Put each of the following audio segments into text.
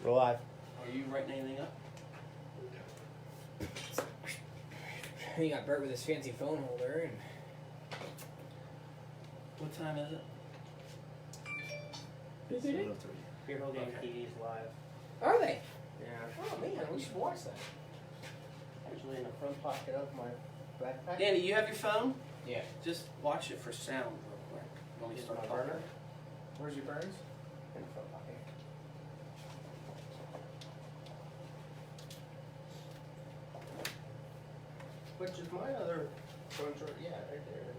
We're live. Are you writing anything up? He got Bert with his fancy phone holder. And What time is it? Beer Hill Game TV's live. Are they? Yeah. Oh man, we should watch that. Actually, in the front pocket of my backpack. Danny, you have your phone? Yeah. Just watch it for sound real quick when we Use start my talking. burner. Where's your burns? In the front pocket. Which is my other phone short. Yeah, right there.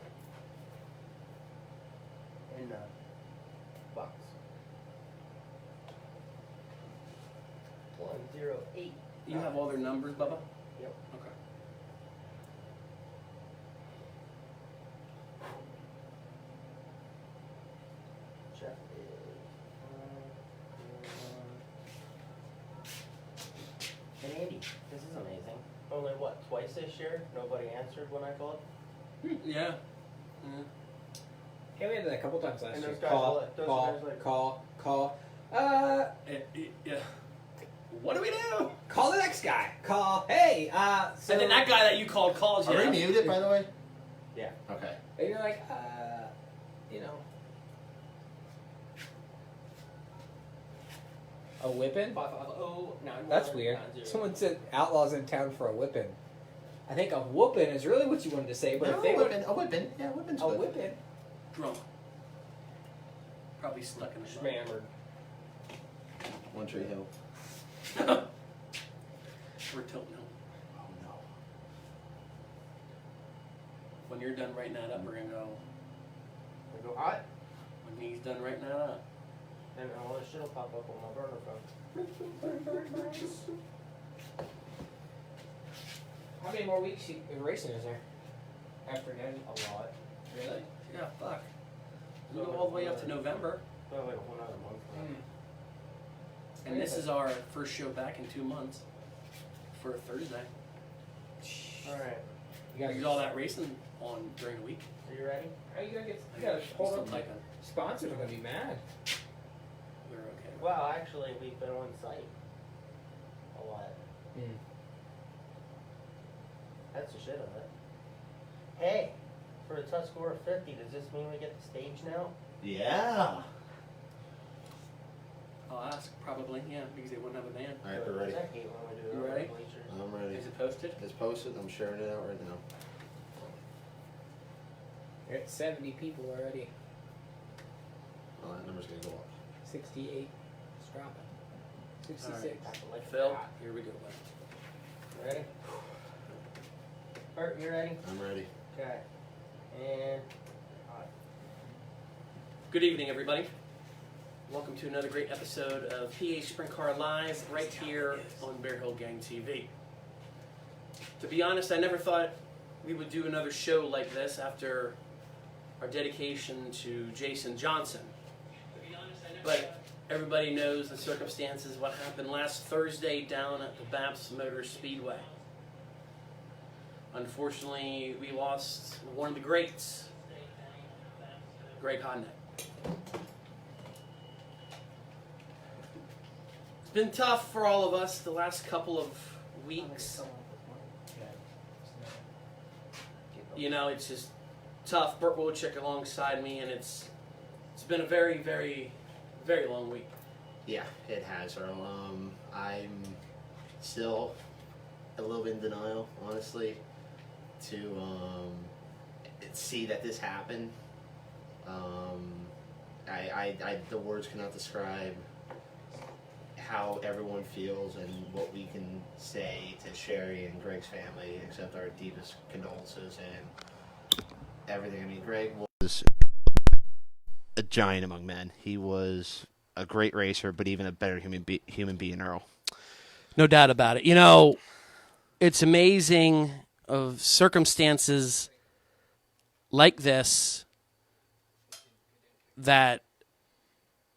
In the box. 108. You have all their numbers, Bubba? Yep. Okay. Jeff is. And Andy, this is amazing. Only what, twice this year? Nobody answered when I called? Yeah. Yeah, we had that a couple times last And year. those guys Call, are like- those call, guys like- call. Yeah. What do we do? Call the next guy. Call. Hey. So And then that guy that you called calls you. Are we muted, by the way? Yeah. Okay. And you're like, you know. A whipping? 550-9190. That's weird. Someone said outlaws in town for a whipping. I think a whooping is really what you wanted to say, but No, if they whipping. A whipping. Yeah, whipping's a good. whipping. Drunk. Probably stuck in the mud. Schmammered. One Tree Hill. We're tilting him. Oh no. When you're done writing that up, we're gonna go. I go hot, When he's done writing that up. and all this shit will pop up on my burner phone. How many more weeks of racing is there? After then? A lot. Really? Yeah, fuck. We go all the way up to November. So like a whole nother month. And this is our first show back in 2 months. For a Thursday. Alright. You There's all that racing on during the week. Are you ready? How you gonna get? You gotta hold Still up. typing. Sponsors are gonna be mad. We're okay. Well, actually, we've been on site a lot. That's the shit of it. Hey, for a tough score of 50, does this mean we get the stage now? Yeah. I'll ask, probably, yeah, because they wouldn't have a band. All right, we're ready. I hate when we do it You on ready? the bleachers. I'm ready. Is it posted? It's posted. I'm sharing it out right now. You're at 70 people already. Oh, that number's gonna go up. 68. It's dropping. 66. Have to like Phil, that. here we go. bud. Ready? Bert, you ready? I'm ready. Okay. And. Good evening, everybody. Welcome to another great episode of PA Sprint Car Live right here on Bear Hill Gang TV. To be honest, I never thought we would do another show like this after our dedication to Jason Johnson. But everybody knows the circumstances, what happened last Thursday down at the Babs Motor Speedway. Unfortunately, we lost one of the greats, Greg Hodnett. It's been tough for all of us the last couple of weeks. You know, it's just tough. Burt Wilczek alongside me, and it's been a very, very, very long week. Yeah, it has, Earl. I'm still a little bit in denial, honestly, to see that this happened. The words cannot describe how everyone feels and what we can say to Sherry and Greg's family, except our deepest condolences and everything. I mean, Greg was a giant among men. He was a great racer, but even a better human being, Earl. No doubt about it. You know, it's amazing of circumstances like this that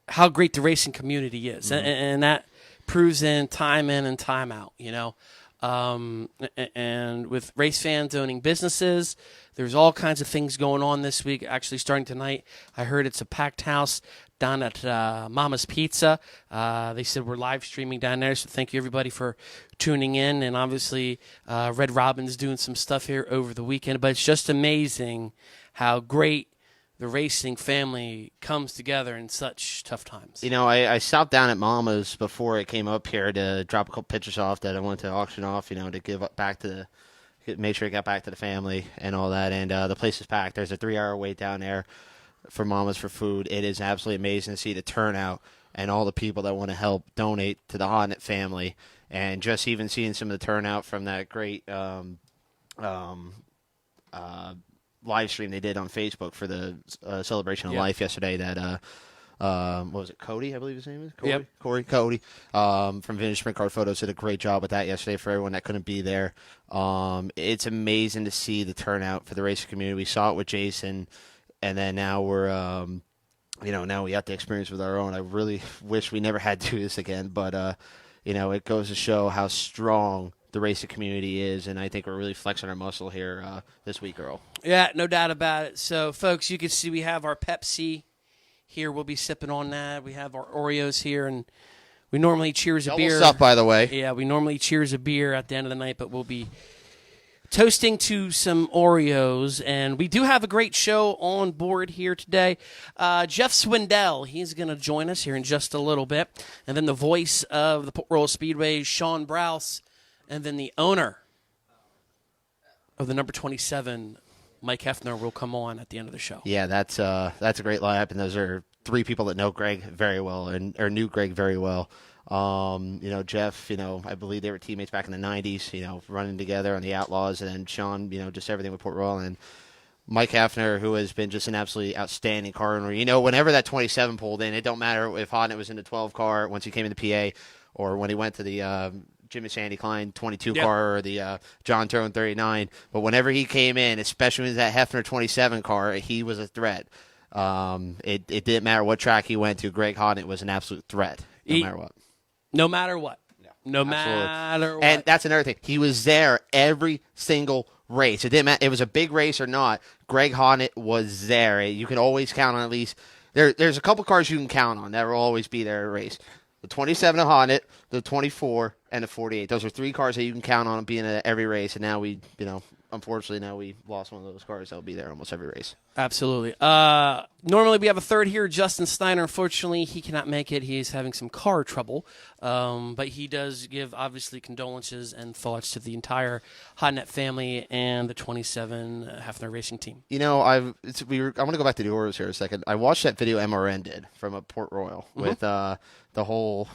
how great the racing community is. Mm-hmm. And that proves in and time out, you know. And with race fans owning businesses, there's all kinds of things going on this week. Actually, starting tonight, I heard it's a packed house down at Mama's Pizza. They said we're live streaming down there, so thank you everybody for tuning in. And obviously, Red Robin's doing some stuff here over the weekend. But it's just amazing how great the racing family comes together in such tough times. You know, I stopped down at Mama's before I came up here to drop a couple pictures off that I wanted to auction off, you know, to give back to make sure it got back to the family and all that. And the place is packed. There's a 3-hour wait down there for Mama's for food. It is absolutely amazing to see the turnout and all the people that want to help donate to the Hodnett family. And just even seeing some of the turnout from that great live stream they did on Facebook for the celebration of life yesterday that what was it, Cody, I believe his name is? Cody? Yep. Cody from Vintage Sprint Car Photos did a great job with that yesterday for everyone that couldn't be there. It's amazing to see the turnout for the racing community. We saw it with Jason, and then now we're now we got the experience with our own. I really wish we never had to do this again, but it goes to show how strong the racing community is, and I think we're really flexing our muscle here this week, Earl. Yeah, no doubt about it. So, folks, you can see we have our Pepsi here. We'll be sipping on that. We have our Oreos here, and we normally cheers a beer. Double stuff, by the way. Yeah, we normally cheers a beer at the end of the night, but we'll be toasting to some Oreos, and we do have a great show on board here today. Jeff Swindell, he's going to join us here in just a little bit, and then the voice of the Port Royal Speedway, Shawn Brouse, and then the owner of the number 27, Mike Heffner, will come on at the end of the show. Yeah, that's a great lineup, and those are 3 people that know Greg very well or knew Greg very well. Jeff, I believe they were teammates back in the 90s, running together on the Outlaws, and then Shawn, just everything with Port Royal, and Mike Heffner, who has been just an absolutely outstanding car owner. Whenever that 27 pulled in, it don't matter if Hodnett was in the 12 car once he came into PA, or when he went to the Jimmy Sandy Klein 22 car or the John Tyrone 39. But whenever he came in, especially with that Heffner 27 car, he was a threat. It didn't matter what track he went to. Greg Hodnett was an absolute threat, no matter what. No matter what. No Absolutely. matter what. And that's another thing. He was there every single race. It didn't matter. It was a big race or not. Greg Hodnett was there. You can always count on at least. There's a couple cars you can count on that will always be there at a race. The 27 of Hodnett, the 24, and the 48. Those are 3 cars that you can count on being at every race. And now unfortunately, we lost one of those cars that will be there almost every race. Absolutely. Normally we have a third here, Justin Steiner. Unfortunately, he cannot make it. He is having some car trouble. But he does give, obviously, condolences and thoughts to the entire Hodnett family and the 27 Heffner Racing team. I want to go back to the Oreos here a second. I watched that video MRN did from a Port Royal with the whole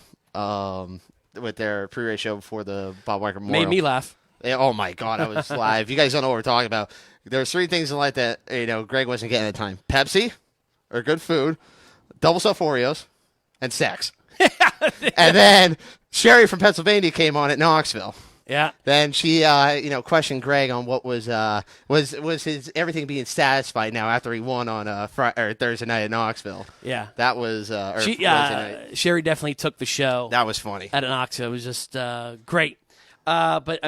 with their pre-race show before the Bob Weicker Memorial. Made me laugh. Oh, my God, I was live. You guys don't know what we're talking about. There's 3 things in life that, Greg wasn't getting at the time. Pepsi, or good food, double stuffed Oreos, and sex. And then Sherry from Pennsylvania came on at Knoxville. Yeah. Then she, questioned Greg on what was his everything being satisfied now after he won on Thursday night at Knoxville. Yeah. That was Wednesday night. Sherry definitely took the show. That was funny. At Knoxville. It was just great. But,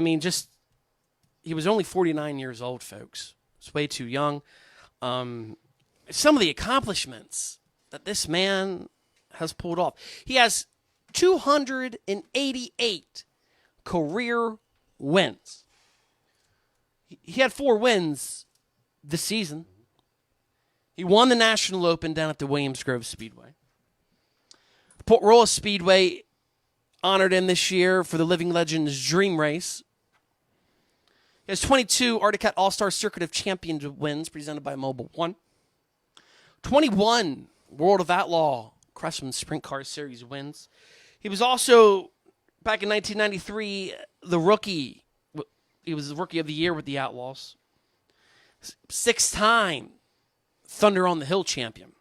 he was only 49 years old, folks. It's way too young. Some of the accomplishments that this man has pulled off. He has 288 career wins. He had 4 wins this season. He won the National Open down at the Williams Grove Speedway. The Port Royal Speedway honored him this year for the Living Legends Dream Race. He has 22 Arctic Cat All-Star Circuit of Champions wins presented by Mobil 1. 21 World of Outlaw Craftsman Sprint Car Series wins. He was also, back in 1993, the rookie. He was the Rookie of the Year with the Outlaws. 6-time Thunder on the Hill champion.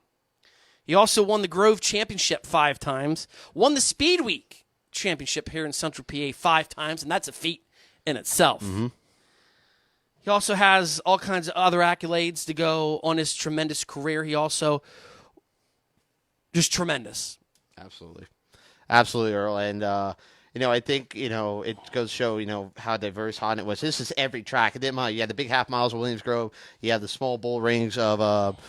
He also won the Grove Championship 5 times. Won the Speed Week Championship here in Central PA 5 times, and that's a feat in itself. Mm-hmm. He also has all kinds of other accolades to go on his tremendous career. He also just tremendous. Absolutely. Absolutely, Earl. And, I think, it goes to show, how diverse Hodnett was. This is every track. It didn't matter. You had the big half miles of Williams Grove. You had the small bull rings of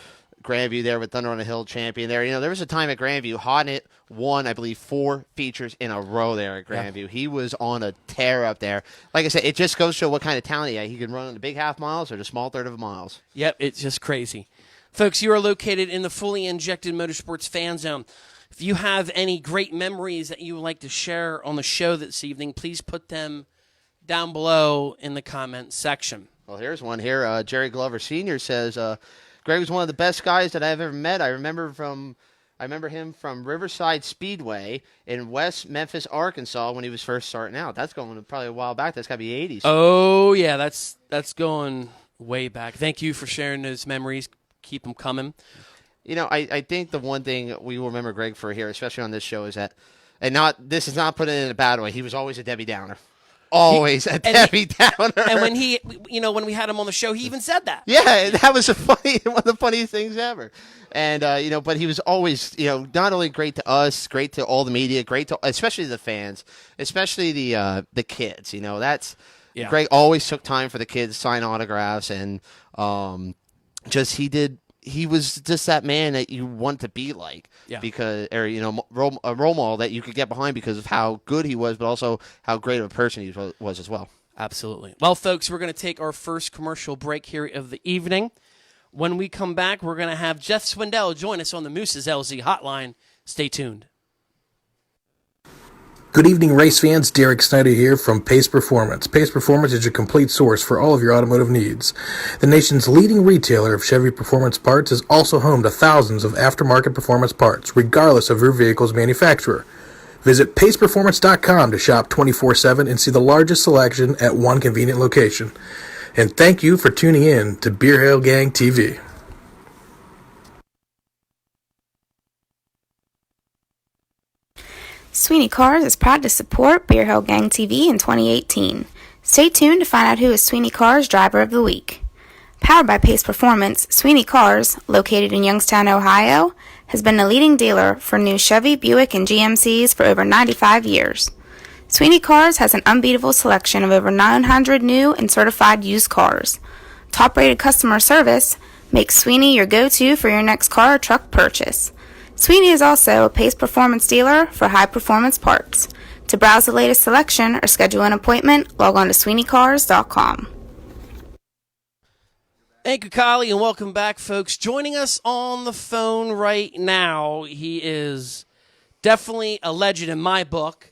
Grandview there with Thunder on the Hill champion there. There was a time at Grandview, Hodnett won, I believe, 4 features in a row there at Grandview. Yeah. He was on a tear up there. Like I said, it just goes to show what kind of talent he had. He can run on the big half miles or the small third of miles. Yep, it's just crazy. Folks, you are located in the fully injected Motorsports Fan Zone. If you have any great memories that you would like to share on the show this evening, please put them down below in the comment section. Well, here's one here. Jerry Glover Sr. says, Greg was one of the best guys that I've ever met. I remember him from Riverside Speedway in West Memphis, Arkansas when he was first starting out. That's going probably a while back. That's got to be 80s. Oh, yeah, that's going way back. Thank you for sharing those memories. Keep them coming. I think the one thing we will remember Greg for here, especially on this show, is that, this is not put in a bad way, he was always a Debbie Downer. Always a Debbie Downer. And when when we had him on the show, he even said that. Yeah, that was one of the funniest things ever. And, but he was always, not only great to us, great to all the media, great to, especially the fans, especially the kids, Greg always took time for the kids to sign autographs and, he was just that man that you want to be like, because, or a role model that you could get behind because of how good he was, but also how great of a person he was as well. Absolutely. Well, folks, we're going to take our first commercial break here of the evening. When we come back, we're going to have Jeff Swindell join us on the Moose's LZ Hotline. Stay tuned. Good evening, race fans. Derek Snyder here from Pace Performance. Pace Performance is your complete source for all of your automotive needs. The nation's leading retailer of Chevy performance parts is also home to thousands of aftermarket performance parts, regardless of your vehicle's manufacturer. Visit paceperformance.com to shop 24/7 and see the largest selection at one convenient location. And thank you for tuning in to Beer Hill Gang TV. Sweeney Cars is proud to support Beer Hill Gang TV in 2018. Stay tuned to find out who is Sweeney Cars Driver of the Week. Powered by Pace Performance, Sweeney Cars, located in Youngstown, Ohio, has been the leading dealer for new Chevy, Buick, and GMCs for over 95 years. Sweeney Cars has an unbeatable selection of over 900 new and certified used cars. Top-rated customer service makes Sweeney your go-to for your next car or truck purchase. Sweeney is also a Pace Performance dealer for high-performance parts. To browse the latest selection or schedule an appointment, log on to SweeneyCars.com. Thank you, Kylie, and welcome back, folks. Joining us on the phone right now, he is definitely a legend in my book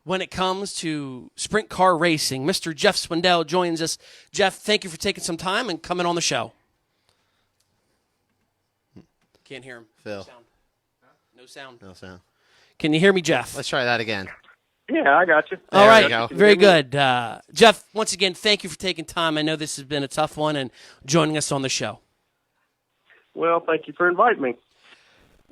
when it comes to sprint car racing. Mr. Jeff Swindell joins us. Jeff, thank you for taking some time and coming on the show. Can't hear him. Phil. No sound. No sound. Can you hear me, Jeff? Let's try that again. Yeah, I got you. All There right, we go. very good. Jeff, once again, thank you for taking time. I know this has been a tough one and joining us on the show. Well, thank you for inviting me.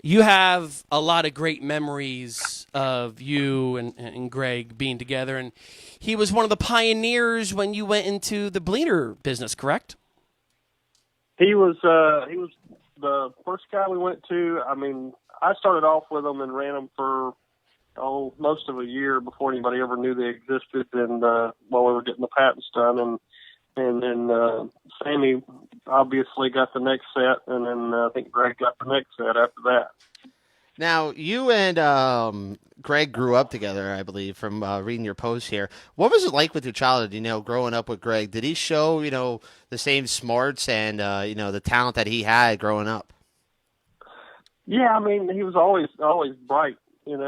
You have a lot of great memories of you and Greg being together, and he was one of the pioneers when you went into the bleeder business, correct? He was the first guy we went to. I mean, I started off with them and ran them for most of a year before anybody ever knew they existed, and while we were getting the patents done, and then Sammy obviously got the next set, and then I think Greg got the next set after that. Now, you and Greg grew up together, I believe, from reading your post here. What was it like with your childhood, growing up with Greg? Did he show, the same smarts and, the talent that he had growing up? Yeah, I mean, he was always bright, and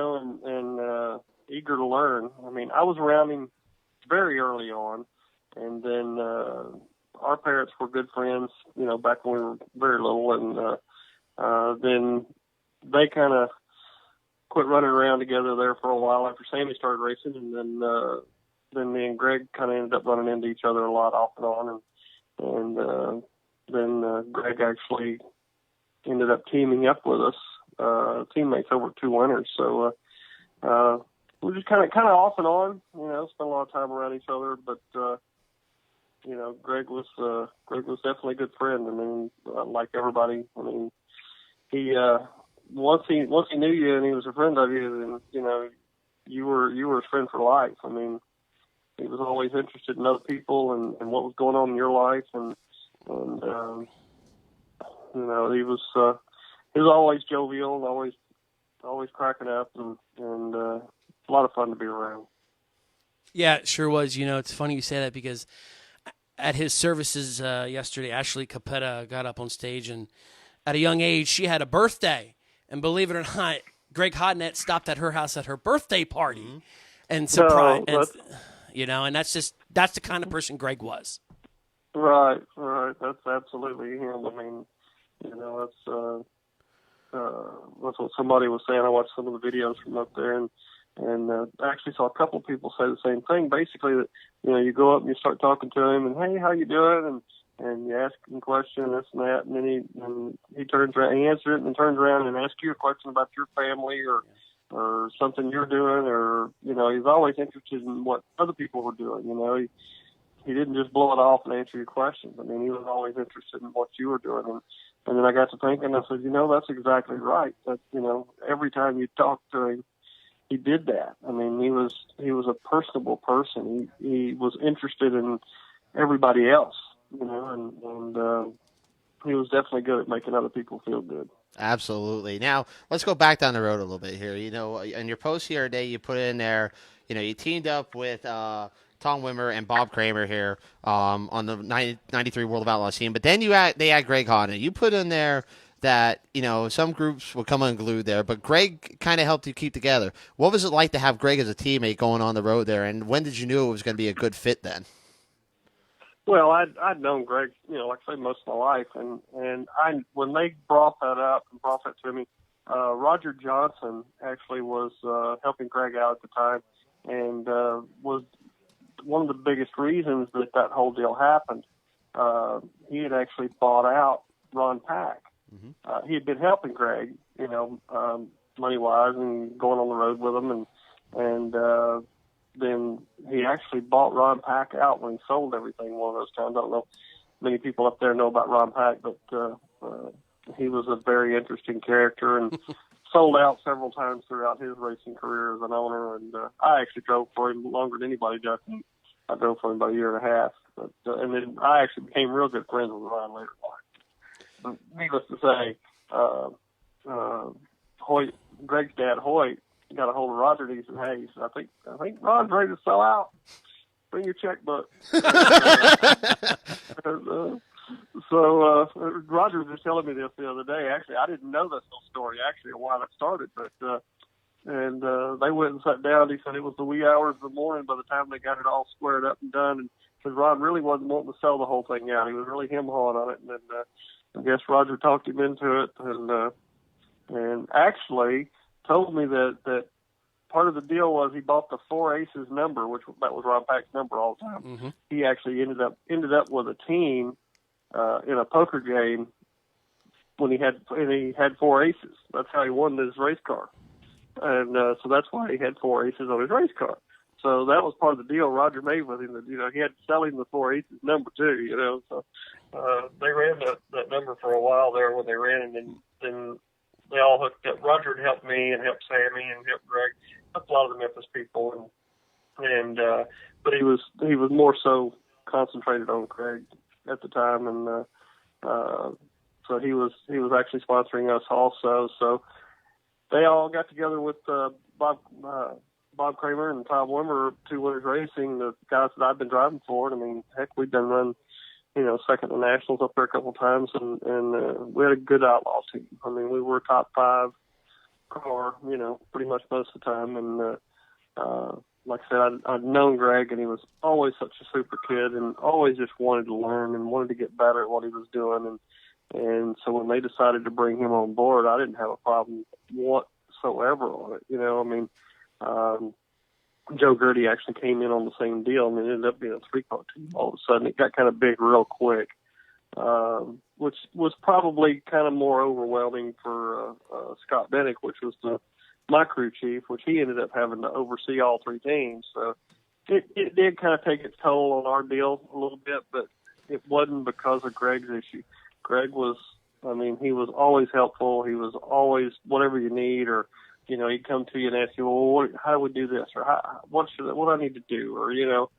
eager to learn. I mean, I was around him very early on, and then our parents were good friends, back when we were very little, and then they kind of quit running around together there for a while after Sammy started racing, and then me and Greg kind of ended up running into each other a lot off and on, and then Greg actually ended up teaming up with us, teammates over 2 winters. So we just kind of off and on, spent a lot of time around each other. But Greg was definitely a good friend. I mean, like everybody. I mean, he once he knew you and he was a friend of you, then you were his friend for life. I mean, he was always interested in other people and what was going on in your life, and You know, he was always jovial, and always cracking up, and a lot of fun to be around. Yeah, it sure was. You know, it's funny you say that because at his services yesterday, Ashley Capetta got up on stage, and at a young age, she had a birthday. And believe it or not, Greg Hodnett stopped at her house at her birthday party and surprised. No, You know, and that's the kind of person Greg was. Right. That's absolutely him. I mean, you know, that's what somebody was saying. I watched some of the videos from up there, and I actually saw a couple of people say the same thing. Basically, that you know, you go up and you start talking to him, and hey, how you doing? And you ask him a question, this and that, and then he turns around, he answers it, and then turns around and asks you a question about your family or something you're doing, or you know, he's always interested in what other people were doing. You know, he didn't just blow it off and answer your questions. I mean, he was always interested in what you were doing. And then I got to thinking, I said, you know, that's exactly right. That, you know, every time you talked to him, he did that. I mean, he was a personable person. He was interested in everybody else, you know, and he was definitely good at making other people feel good. Absolutely. Now, let's go back down the road a little bit here. You know, in your post here today, you put in there, you know, you teamed up with Tom Wimmer and Bob Kramer here on the 93 World of Outlaws team. But then they had Greg Hodnett. You put in there that, you know, some groups will come unglued there, but Greg kind of helped you keep together. What was it like to have Greg as a teammate going on the road there, and when did you know it was going to be a good fit then? Well, I'd known Greg, you know, like I say, most of my life, and when they brought that up and brought that to me, Roger Johnson actually was helping Greg out at the time, and was one of the biggest reasons that whole deal happened. He had actually bought out Ron Pack. Mm-hmm. He had been helping Greg, you know, money-wise and going on the road with him, and then he actually bought Ron Pack out when he sold everything one of those times. I don't know if many people up there know about Ron Pack, but he was a very interesting character and sold out several times throughout his racing career as an owner. And I actually drove for him longer than anybody does. I drove for him about a year and a half. But, and then I actually became real good friends with Ron later on. But needless to say, Hoyt, Greg's dad, Hoyt, got a hold of Roger and he said, hey, I think Ron's ready to sell out. Bring your checkbook. So Roger was just telling me this the other day. Actually, I didn't know this whole story, actually, why that started. But and they went and sat down. He said it was the wee hours of the morning by the time they got it all squared up and done. And because Ron really wasn't wanting to sell the whole thing out. He was really hem-hawing on it. And then I guess Roger talked him into it. And actually told me that part of the deal was he bought the 4 Aces number, that was Ron Pack's number all the time. Mm-hmm. He actually ended up with a team in a poker game when he had 4 Aces. That's how he won his race car, and so that's why he had 4 Aces on his race car. So that was part of the deal Roger made with him. That, you know, he had to sell him the 4 Aces number too. You know, so they ran that number for a while there when they ran, and then they all hooked up. Roger had helped me and helped Sammy and helped Greg, helped a lot of the Memphis people, and but he was more so concentrated on Craig at the time, and so he was actually sponsoring us also. So they all got together with Bob Kramer and Tom Wimmer, Two Winners Racing, the guys that I've been driving for. And I mean, heck, we've been run, you know, second to nationals up there a couple of times, and we had a good outlaw team. I mean, we were a top 5 car, you know, pretty much most of the time. And like I said, I'd known Greg, and he was always such a super kid, and always just wanted to learn and wanted to get better at what he was doing. And so when they decided to bring him on board, I didn't have a problem whatsoever on it. You know, I mean, Joe Gertie actually came in on the same deal. I mean, it ended up being a 3-car team all of a sudden. It got kind of big real quick, which was probably kind of more overwhelming for Scott Bennick, which was my crew chief, which he ended up having to oversee all 3 teams. So it did kind of take its toll on our deal a little bit, but it wasn't because of Greg's issue. Greg was, I mean, he was always helpful. He was always whatever you need, or, you know, he'd come to you and ask you, well, how do we do this? Or what do I need to do? Or, you know,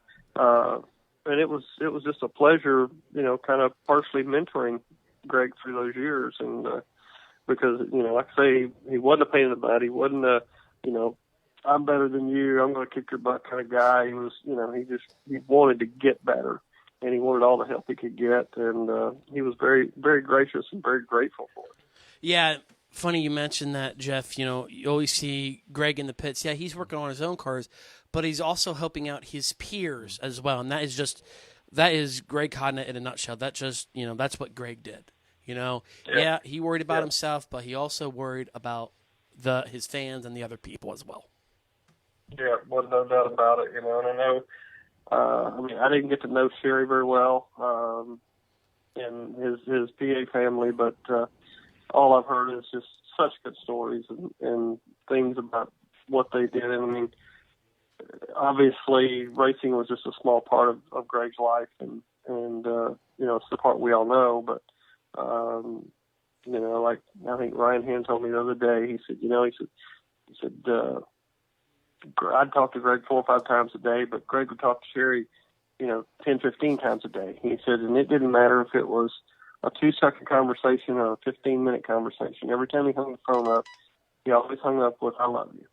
and it was just a pleasure, you know, kind of partially mentoring Greg through those years, and because like I say, he wasn't a pain in the butt. He wasn't a I'm better than you, I'm going to kick your butt kind of guy. He was, he wanted to get better, and he wanted all the help he could get, and he was very, very gracious and very grateful for it. Yeah, funny you mentioned that, Jeff. You always see Greg in the pits. Yeah, he's working on his own cars, but he's also helping out his peers as well, and that is Greg Hodnett in a nutshell. That just, that's what Greg did. Yeah, he worried about himself, but he also worried about his fans and the other people as well. Yeah, well, no doubt about it. And I know, I didn't get to know Sherry very well, and his PA family, but all I've heard is just such good stories and things about what they did. And obviously, racing was just a small part of Greg's life, and it's the part we all know. But like I think Ryan Hand told me the other day, he said, I'd talk to Greg 4 or 5 times a day, but Greg would talk to Sherry, 10, 15 times a day. He said, and it didn't matter if it was a 2-second conversation or a 15-minute conversation. Every time he hung the phone up, he always hung up with, "I love you."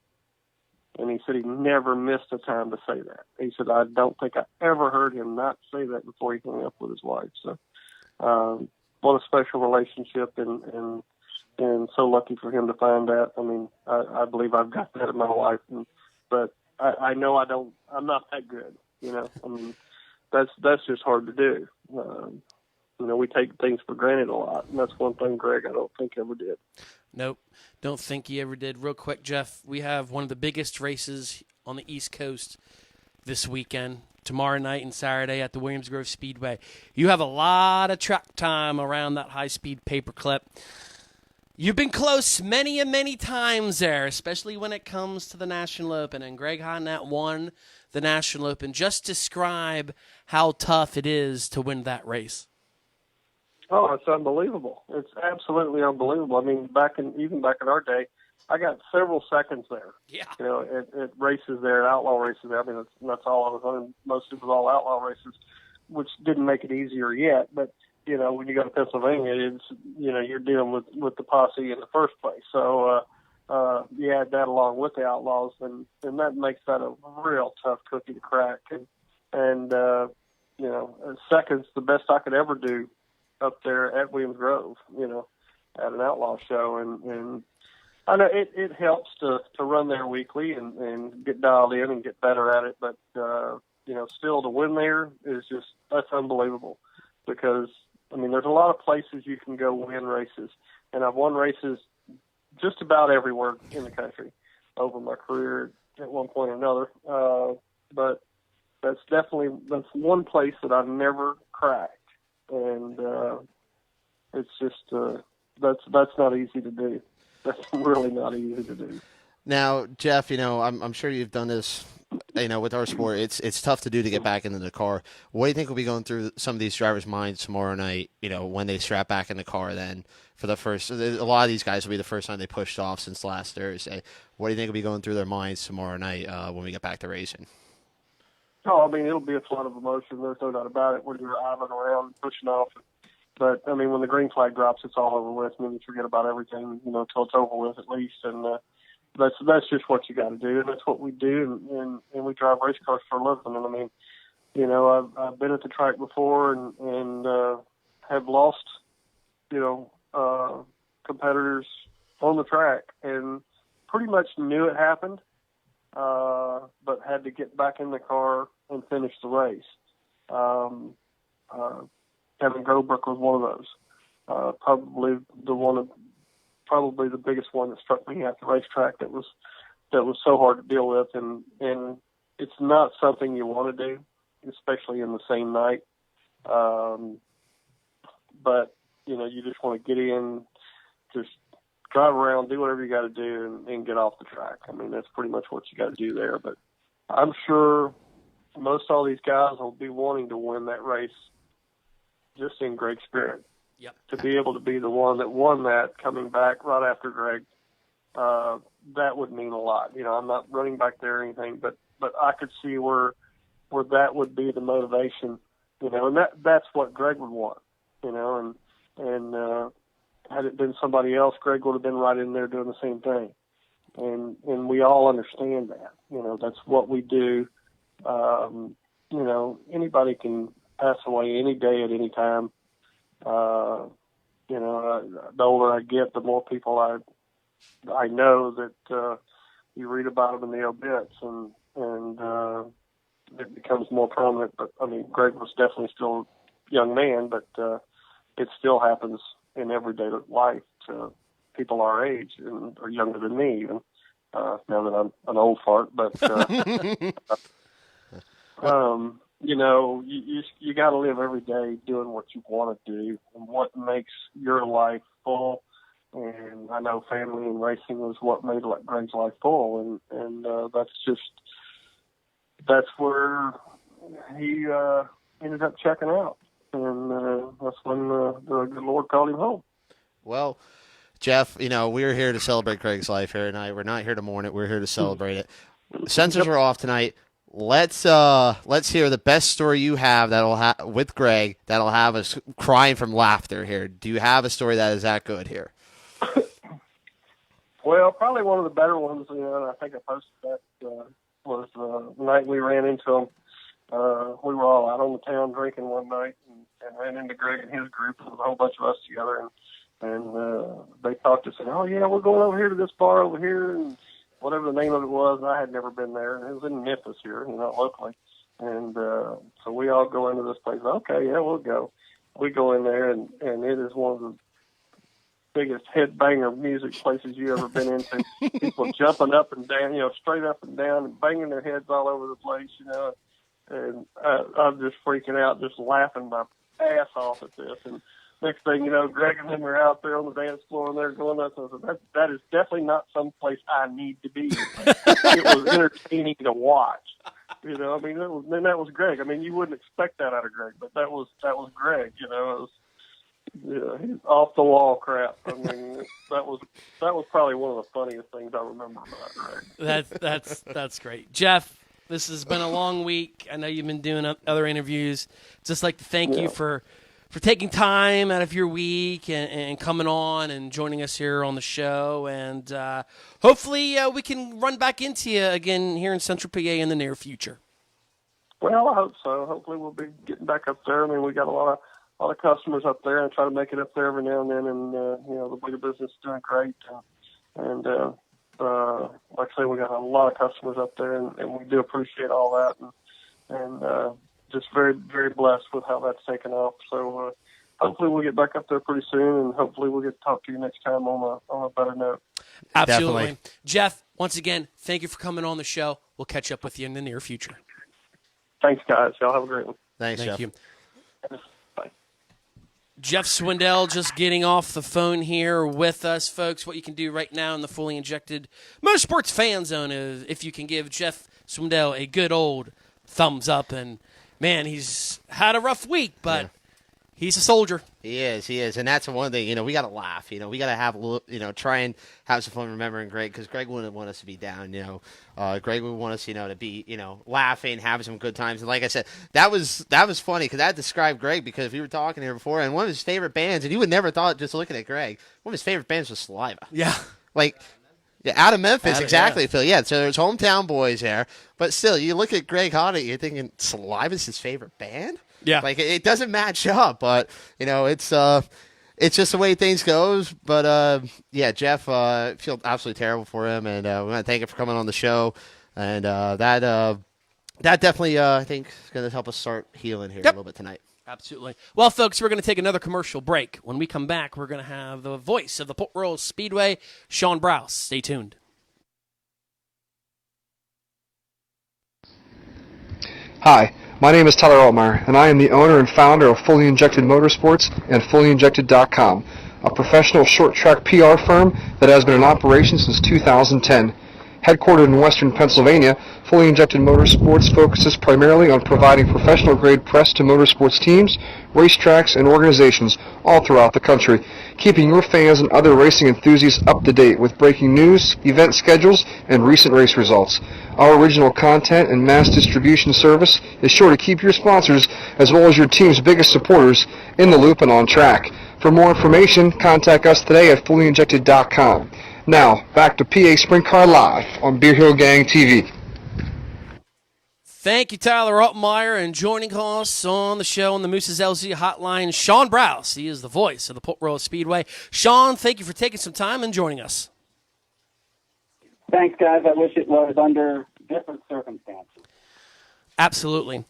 And he said he never missed a time to say that. He said, I don't think I ever heard him not say that before he hung up with his wife. So, what a special relationship, and so lucky for him to find that. I mean, I believe I've got that in my life, but I know I'm not that good, I mean, that's just hard to do. We take things for granted a lot, and that's one thing Greg, I don't think, ever did. Nope, don't think he ever did. Real quick, Jeff, we have one of the biggest races on the East Coast this weekend, tomorrow night and Saturday at the Williams Grove Speedway. You have a lot of track time around that high-speed paperclip. You've been close many and many times there, especially when it comes to the National Open, and Greg Hodnett won the National Open. Just describe how tough it is to win that race. Oh, it's unbelievable. It's absolutely unbelievable. I mean, even back in our day, I got several seconds there. Yeah. At races there, outlaw races there. I mean, that's all I was on. Most of it was all outlaw races, which didn't make it easier yet. But, when you go to Pennsylvania, it's, you're dealing with the posse in the first place. So, you add that along with the outlaws, and that makes that a real tough cookie to crack. And seconds, the best I could ever do up there at Williams Grove, at an outlaw show. And I know it helps to run there weekly and get dialed in and get better at it. But, still to win there is that's unbelievable, because, I mean, there's a lot of places you can go win races. And I've won races just about everywhere in the country over my career at one point or another. But that's one place that I've never cracked. And it's just that's not easy to do. That's really not easy to do. Now, Jeff, I'm sure you've done this, with our sport. It's tough to do to get back into the car. What do you think will be going through some of these drivers' minds tomorrow night, when they strap back in the car then for a lot of these guys will be the first time they pushed off since last Thursday. What do you think will be going through their minds tomorrow night when we get back to racing? Oh, I mean, it'll be a flood of emotion. There's no doubt about it when you're idling around, pushing off. But, I mean, when the green flag drops, it's all over with. I mean, you forget about everything, until it's over with at least. And that's just what you got to do. And that's what we do. And we drive race cars for a living. And, I mean, I've been at the track before and have lost, competitors on the track and pretty much knew it happened, but had to get back in the car and finish the race. Kevin Grobrook was one of those. Probably the biggest one that struck me at the racetrack that was so hard to deal with, and it's not something you want to do, especially in the same night. But you just want to get in, just drive around, do whatever you got to do, and get off the track. I mean, that's pretty much what you got to do there. But I'm sure most all these guys will be wanting to win that race just in Greg's spirit. Yep. To be able to be the one that won that coming back right after Greg, that would mean a lot. I'm not running back there or anything, but I could see where that would be the motivation, and that's what Greg would want, and And had it been somebody else, Greg would have been right in there doing the same thing. And we all understand that. That's what we do. Anybody can pass away any day at any time. The older I get, the more people I know that you read about them in the obits, and it becomes more prominent. But I mean, Greg was definitely still a young man, but it still happens in everyday life to people our age and or younger than me, even now that I'm an old fart. But you got to live every day doing what you want to do and what makes your life full. And I know family and racing was what made Greg's life full, and that's where he ended up checking out, and that's when the good Lord called him home. Well, Jeff, we're here to celebrate Greg's life here tonight. We're not here to mourn it. We're here to celebrate it. Sensors are off tonight. Let's hear the best story you have with Greg that'll have us crying from laughter here. Do you have a story that is that good here? Well, probably one of the better ones, and I think I posted that, was the night we ran into him. We were all out on the town drinking one night and ran into Greg and his group with a whole bunch of us together. And they talked to us, saying, "Oh, yeah, we're going over here to this bar over here," and whatever the name of it was. I had never been there. It was in Memphis here, locally. And so we all go into this place. Okay, yeah, we'll go. We go in there, and it is one of the biggest headbanger music places you ever been into. People jumping up and down, straight up and down and banging their heads all over the place, and I'm just freaking out, just laughing my ass off at this. And next thing you know, Greg and them are out there on the dance floor and they're going nuts. I said, that is definitely not some place I need to be. It was entertaining to watch. That was Greg. I mean, you wouldn't expect that out of Greg, but that was Greg. It was he's off the wall crap. I mean, that was probably one of the funniest things I remember about Greg. That's great, Jeff. This has been a long week. I know you've been doing other interviews. Just like to thank you for taking time out of your week and coming on and joining us here on the show. And hopefully we can run back into you again here in Central PA in the near future. Well, I hope so. Hopefully we'll be getting back up there. I mean, we got a lot of customers up there, and try to make it up there every now and then. And the bigger business is doing great. And like I say, we got a lot of customers up there, and we do appreciate all that. And just very, very blessed with how that's taken off. So hopefully we'll get back up there pretty soon, and hopefully we'll get to talk to you next time on a better note. Absolutely. Definitely. Jeff, once again, thank you for coming on the show. We'll catch up with you in the near future. Thanks, guys. Y'all have a great one. Thanks, Thank Jeff. you. Bye. Jeff Swindell just getting off the phone here with us, folks. What you can do right now in the fully injected Motorsports Fan Zone is if you can give Jeff Swindell a good old thumbs up. And, man, he's had a rough week, but he's a soldier. He is. And that's one thing, we got to laugh. We got to have a little, try and have some fun remembering Greg, because Greg wouldn't want us to be down, Greg would want us, to be, laughing, having some good times. And like I said, that was funny, because I described Greg, because we were talking here before, and one of his favorite bands, and you would never thought, just looking at Greg, one of his favorite bands was Saliva. Yeah. Out of Memphis, exactly, Phil. Yeah, so there's hometown boys there. But still, you look at Greg Hodnett, you're thinking, Saliva's his favorite band? Yeah. It doesn't match up, but, it's just the way things goes. But, Jeff, I feel absolutely terrible for him, and we want to thank him for coming on the show. And that definitely, I think, is going to help us start healing here a little bit tonight. Absolutely. Well, folks, we're going to take another commercial break. When we come back, we're going to have the voice of the Port Royal Speedway, Shawn Brouse. Stay tuned. Hi, my name is Tyler Altmeyer, and I am the owner and founder of Fully Injected Motorsports and FullyInjected.com, a professional short-track PR firm that has been in operation since 2010. Headquartered in western Pennsylvania, Fully Injected Motorsports focuses primarily on providing professional-grade press to motorsports teams, racetracks, and organizations all throughout the country, keeping your fans and other racing enthusiasts up to date with breaking news, event schedules, and recent race results. Our original content and mass distribution service is sure to keep your sponsors, as well as your team's biggest supporters, in the loop and on track. For more information, contact us today at fullyinjected.com. Now, back to PA Sprint Car Live on Beer Hill Gang TV. Thank you, Tyler Altmeyer, and joining us on the show on the Moose's LZ hotline, Shawn Brouse. He is the voice of the Port Royal Speedway. Shawn, thank you for taking some time and joining us. Thanks, guys. I wish it was under different circumstances. Absolutely.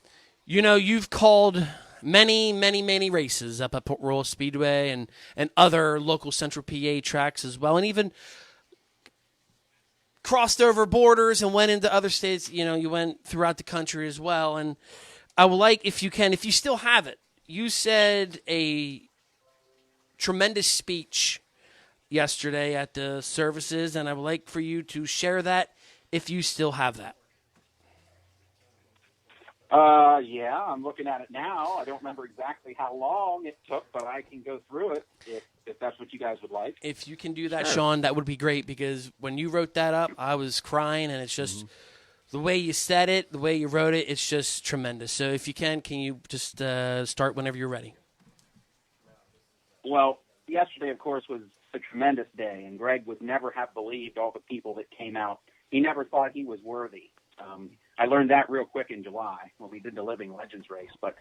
You know, you've called many races up at Port Royal Speedway and other local Central PA tracks as well, and even crossed over borders and went into other states. You know, you went throughout the country as well. And I would like, if you can, if you still have it, you said a tremendous speech yesterday at the services, and I would like for you to share that if you still have that. Yeah, I'm looking at it now. I don't remember exactly how long it took, but I can go through it if that's what you guys would like. If you can do that, Shawn, that would be great, because when you wrote that up, I was crying, and it's just the way you said it, the way you wrote it, it's just tremendous. So if you can you just start whenever you're ready? Well, yesterday, of course, was a tremendous day, and Greg would never have believed all the people that came out. He never thought he was worthy. I learned that real quick in July when we did the Living Legends race. But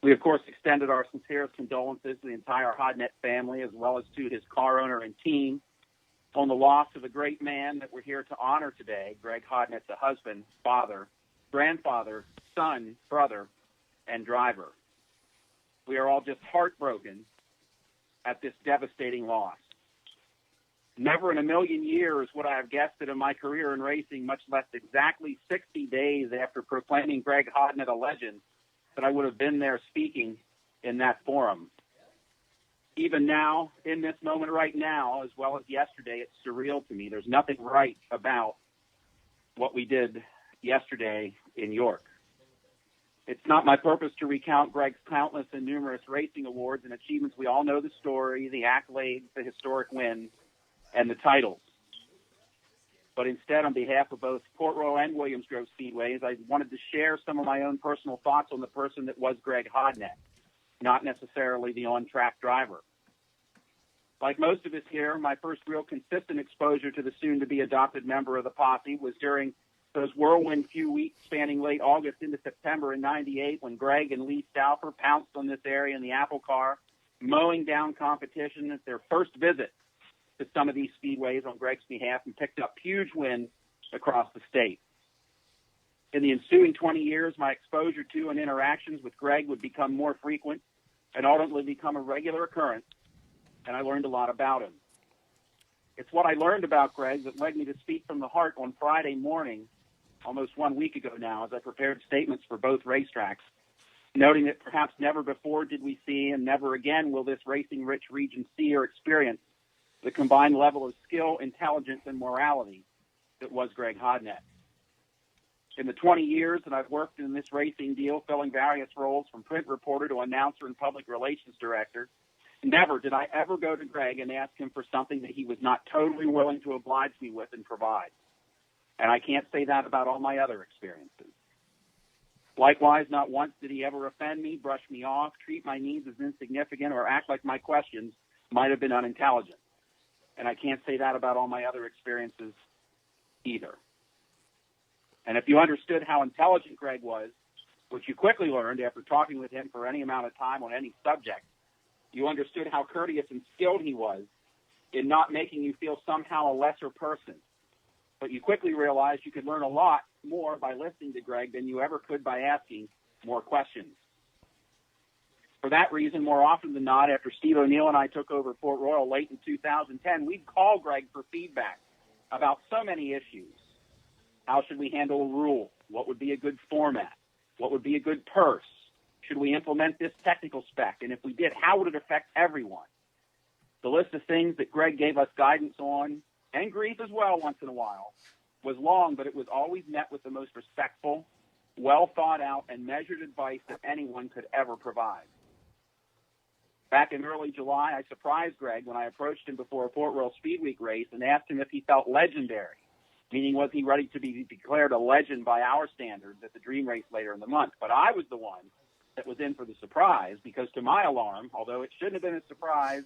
we, of course, extended our sincerest condolences to the entire Hodnett family, as well as to his car owner and team, on the loss of a great man that we're here to honor today, Greg Hodnett, the husband, father, grandfather, son, brother, and driver. We are all just heartbroken at this devastating loss. Never in a million years would I have guessed that in my career in racing, much less exactly 60 days after proclaiming Greg Hodnett a legend, that I would have been there speaking in that forum. Even now, in this moment right now, as well as yesterday, it's surreal to me. There's nothing right about what we did yesterday in York. It's not my purpose to recount Greg's countless and numerous racing awards and achievements. We all know the story, the accolades, the historic wins, and the titles. But instead, on behalf of both Port Royal and Williams Grove Speedways, I wanted to share some of my own personal thoughts on the person that was Greg Hodnett, not necessarily the on-track driver. Like most of us here, my first real consistent exposure to the soon-to-be adopted member of the posse was during those whirlwind few weeks spanning late August into September in '98, when Greg and Lee Stauffer pounced on this area in the Apple car, mowing down competition at their first visit to some of these speedways on Greg's behalf, and picked up huge wins across the state. In the ensuing 20 years, my exposure to and interactions with Greg would become more frequent and ultimately become a regular occurrence, and I learned a lot about him. It's what I learned about Greg that led me to speak from the heart on Friday morning, almost 1 week ago now, as I prepared statements for both racetracks, noting that perhaps never before did we see, and never again will this racing-rich region see or experience, the combined level of skill, intelligence, and morality that was Greg Hodnett. In the 20 years that I've worked in this racing deal, filling various roles from print reporter to announcer and public relations director, never did I ever go to Greg and ask him for something that he was not totally willing to oblige me with and provide. And I can't say that about all my other experiences. Likewise, not once did he ever offend me, brush me off, treat my needs as insignificant, or act like my questions might have been unintelligent. And I can't say that about all my other experiences either. And if you understood how intelligent Greg was, which you quickly learned after talking with him for any amount of time on any subject, you understood how courteous and skilled he was in not making you feel somehow a lesser person. But you quickly realized you could learn a lot more by listening to Greg than you ever could by asking more questions. For that reason, more often than not, after Steve O'Neill and I took over Port Royal late in 2010, we'd call Greg for feedback about so many issues. How should we handle a rule? What would be a good format? What would be a good purse? Should we implement this technical spec? And if we did, how would it affect everyone? The list of things that Greg gave us guidance on, and grief as well once in a while, was long, but it was always met with the most respectful, well thought out, and measured advice that anyone could ever provide. Back in early July, I surprised Greg when I approached him before a Port Royal Speed Week race and asked him if he felt legendary, meaning was he ready to be declared a legend by our standards at the Dream Race later in the month. But I was the one that was in for the surprise, because to my alarm, although it shouldn't have been a surprise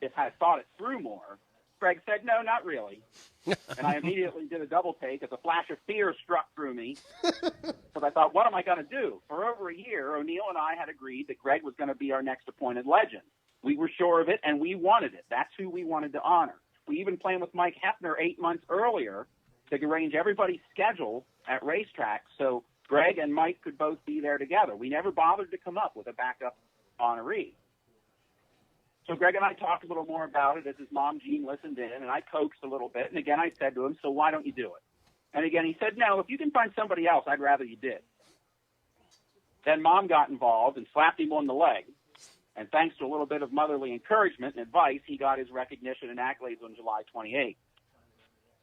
if I thought it through more, Greg said, no, not really. And I immediately did a double take as a flash of fear struck through me. Because I thought, what am I going to do? For over a year, O'Neill and I had agreed that Greg was going to be our next appointed legend. We were sure of it, and we wanted it. That's who we wanted to honor. We even planned with Mike Heffner 8 months earlier to arrange everybody's schedule at racetracks so Greg and Mike could both be there together. We never bothered to come up with a backup honoree. So Greg and I talked a little more about it as his mom, Jean, listened in, and I coaxed a little bit. And again, I said to him, so why don't you do it? And again, he said, no, if you can find somebody else, I'd rather you did. Then Mom got involved and slapped him on the leg. And thanks to a little bit of motherly encouragement and advice, he got his recognition and accolades on July 28th.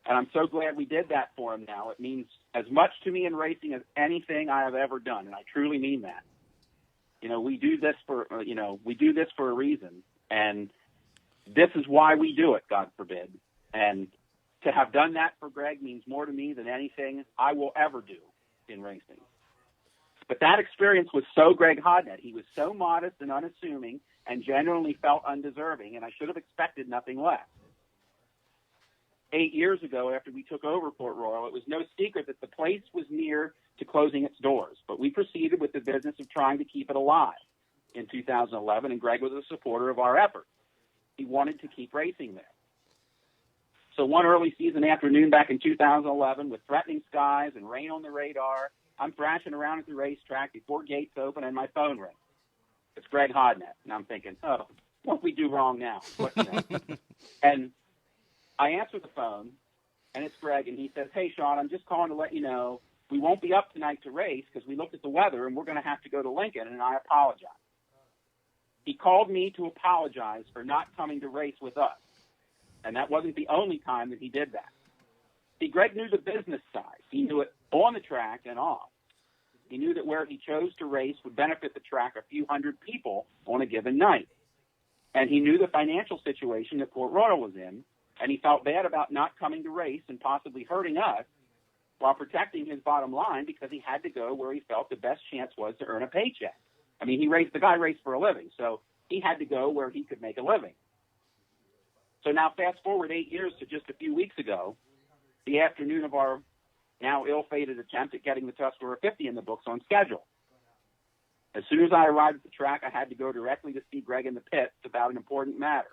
And I'm so glad we did that for him now. It means as much to me in racing as anything I have ever done, and I truly mean that. You know, we do this for a reason, and this is why we do it, God forbid. And to have done that for Greg means more to me than anything I will ever do in racing. But that experience was so Greg Hodnett. He was so modest and unassuming and genuinely felt undeserving, and I should have expected nothing less. 8 years ago, after we took over Port Royal, it was no secret that the place was near to closing its doors, but we proceeded with the business of trying to keep it alive in 2011, and Greg was a supporter of our effort. He wanted to keep racing there. So one early season afternoon back in 2011, with threatening skies and rain on the radar, I'm thrashing around at the racetrack before gates open, and my phone rings. It's Greg Hodnett, and I'm thinking, oh, what we do wrong now? And I answer the phone, and it's Greg, and he says, hey, Shawn, I'm just calling to let you know we won't be up tonight to race because we looked at the weather, and we're going to have to go to Lincoln, and I apologize. He called me to apologize for not coming to race with us, and that wasn't the only time that he did that. See, Greg knew the business side. He knew it on the track and off. He knew that where he chose to race would benefit the track a few hundred people on a given night. And he knew the financial situation that Port Royal was in, and he felt bad about not coming to race and possibly hurting us while protecting his bottom line because he had to go where he felt the best chance was to earn a paycheck. I mean, the guy raced for a living, so he had to go where he could make a living. So now fast forward 8 years to just a few weeks ago, the afternoon of our now ill-fated attempt at getting the Tuscarora 50 in the books on schedule. As soon as I arrived at the track, I had to go directly to see Greg in the pits about an important matter.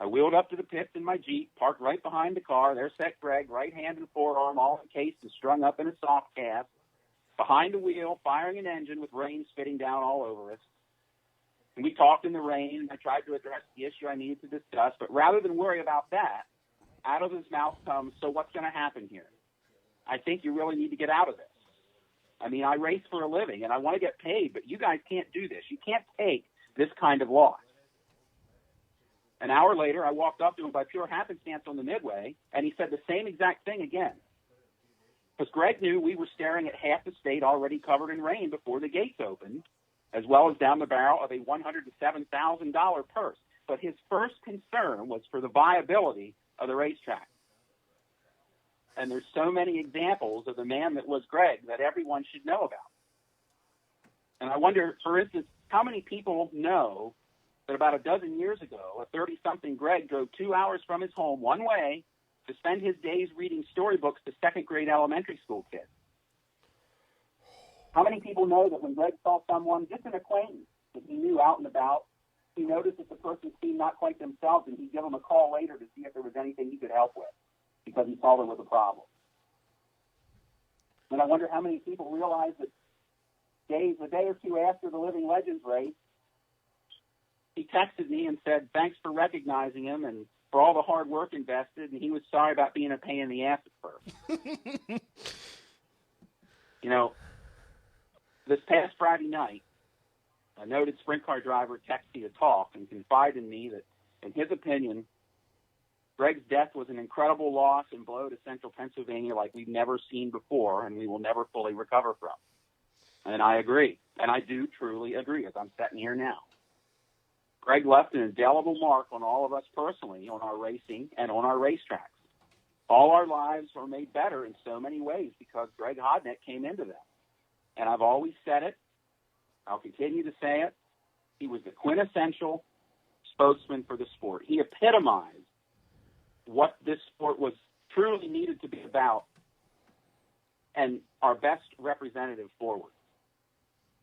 I wheeled up to the pits in my Jeep, parked right behind the car. There sat Greg, right hand and forearm, all encased and strung up in a soft cast, behind the wheel, firing an engine with rain spitting down all over us. And we talked in the rain, and I tried to address the issue I needed to discuss, but rather than worry about that, out of his mouth comes, so what's going to happen here? I think you really need to get out of this. I mean, I race for a living, and I want to get paid, but you guys can't do this. You can't take this kind of loss. An hour later, I walked up to him by pure happenstance on the midway, and he said the same exact thing again. Because Greg knew we were staring at half the state already covered in rain before the gates opened, as well as down the barrel of a $107,000 purse. But his first concern was for the viability of the racetrack. And there's so many examples of the man that was Greg that everyone should know about. And I wonder, for instance, how many people know that about a dozen years ago, a 30-something Greg drove 2 hours from his home one way to spend his days reading storybooks to second-grade elementary school kids? How many people know that when Greg saw someone, just an acquaintance that he knew out and about, he noticed that the person seemed not quite themselves, and he'd give them a call later to see if there was anything he could help with, because he saw there was a problem. And I wonder how many people realize that a day or two after the Living Legends race, he texted me and said, thanks for recognizing him and for all the hard work invested, and he was sorry about being a pain in the ass at first. You know, this past Friday night, a noted sprint car driver texted me to talk and confided in me that, in his opinion, Greg's death was an incredible loss and blow to Central Pennsylvania like we've never seen before and we will never fully recover from. And I agree. And I do truly agree, as I'm sitting here now. Greg left an indelible mark on all of us personally, on our racing and on our racetracks. All our lives were made better in so many ways because Greg Hodnett came into them. And I've always said it. I'll continue to say it. He was the quintessential spokesman for the sport. He epitomized what this sport was truly needed to be about and our best representative forward.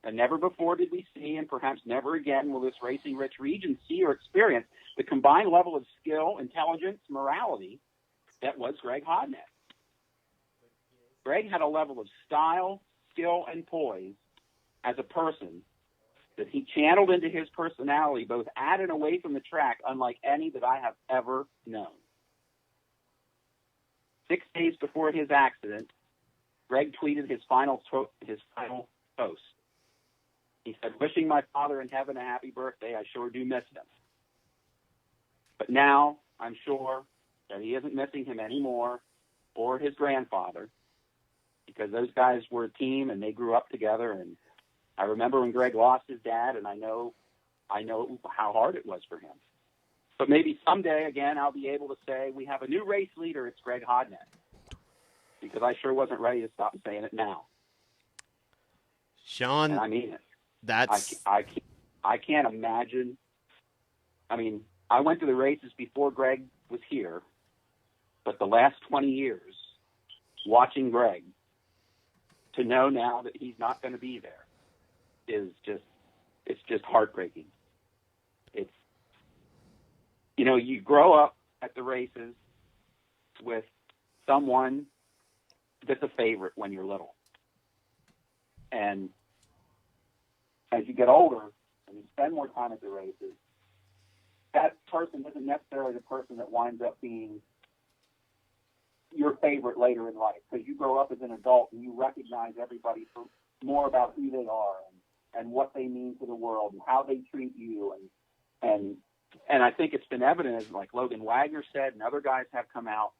And never before did we see, and perhaps never again will this racing-rich region see or experience the combined level of skill, intelligence, morality that was Greg Hodnett. Greg had a level of style, skill, and poise as a person that he channeled into his personality both at and away from the track unlike any that I have ever known. 6 days before his accident, Greg tweeted his final post. He said, "Wishing my father in heaven a happy birthday. I sure do miss him. But now I'm sure that he isn't missing him anymore or his grandfather because those guys were a team and they grew up together. And I remember when Greg lost his dad, and I know how hard it was for him. But maybe someday, again, I'll be able to say we have a new race leader. It's Greg Hodnett. Because I sure wasn't ready to stop saying it now. Shawn, and I mean it. That's I can't imagine. I mean, I went to the races before Greg was here, but the last 20 years, watching Greg, to know now that he's not going to be there is just heartbreaking. It's, you grow up at the races with someone that's a favorite when you're little. And as you get older and you spend more time at the races, that person isn't necessarily the person that winds up being your favorite later in life, because you grow up as an adult and you recognize everybody for more about who they are and what they mean to the world and how they treat you. And I think it's been evident, as like Logan Wagner said, and other guys have come out,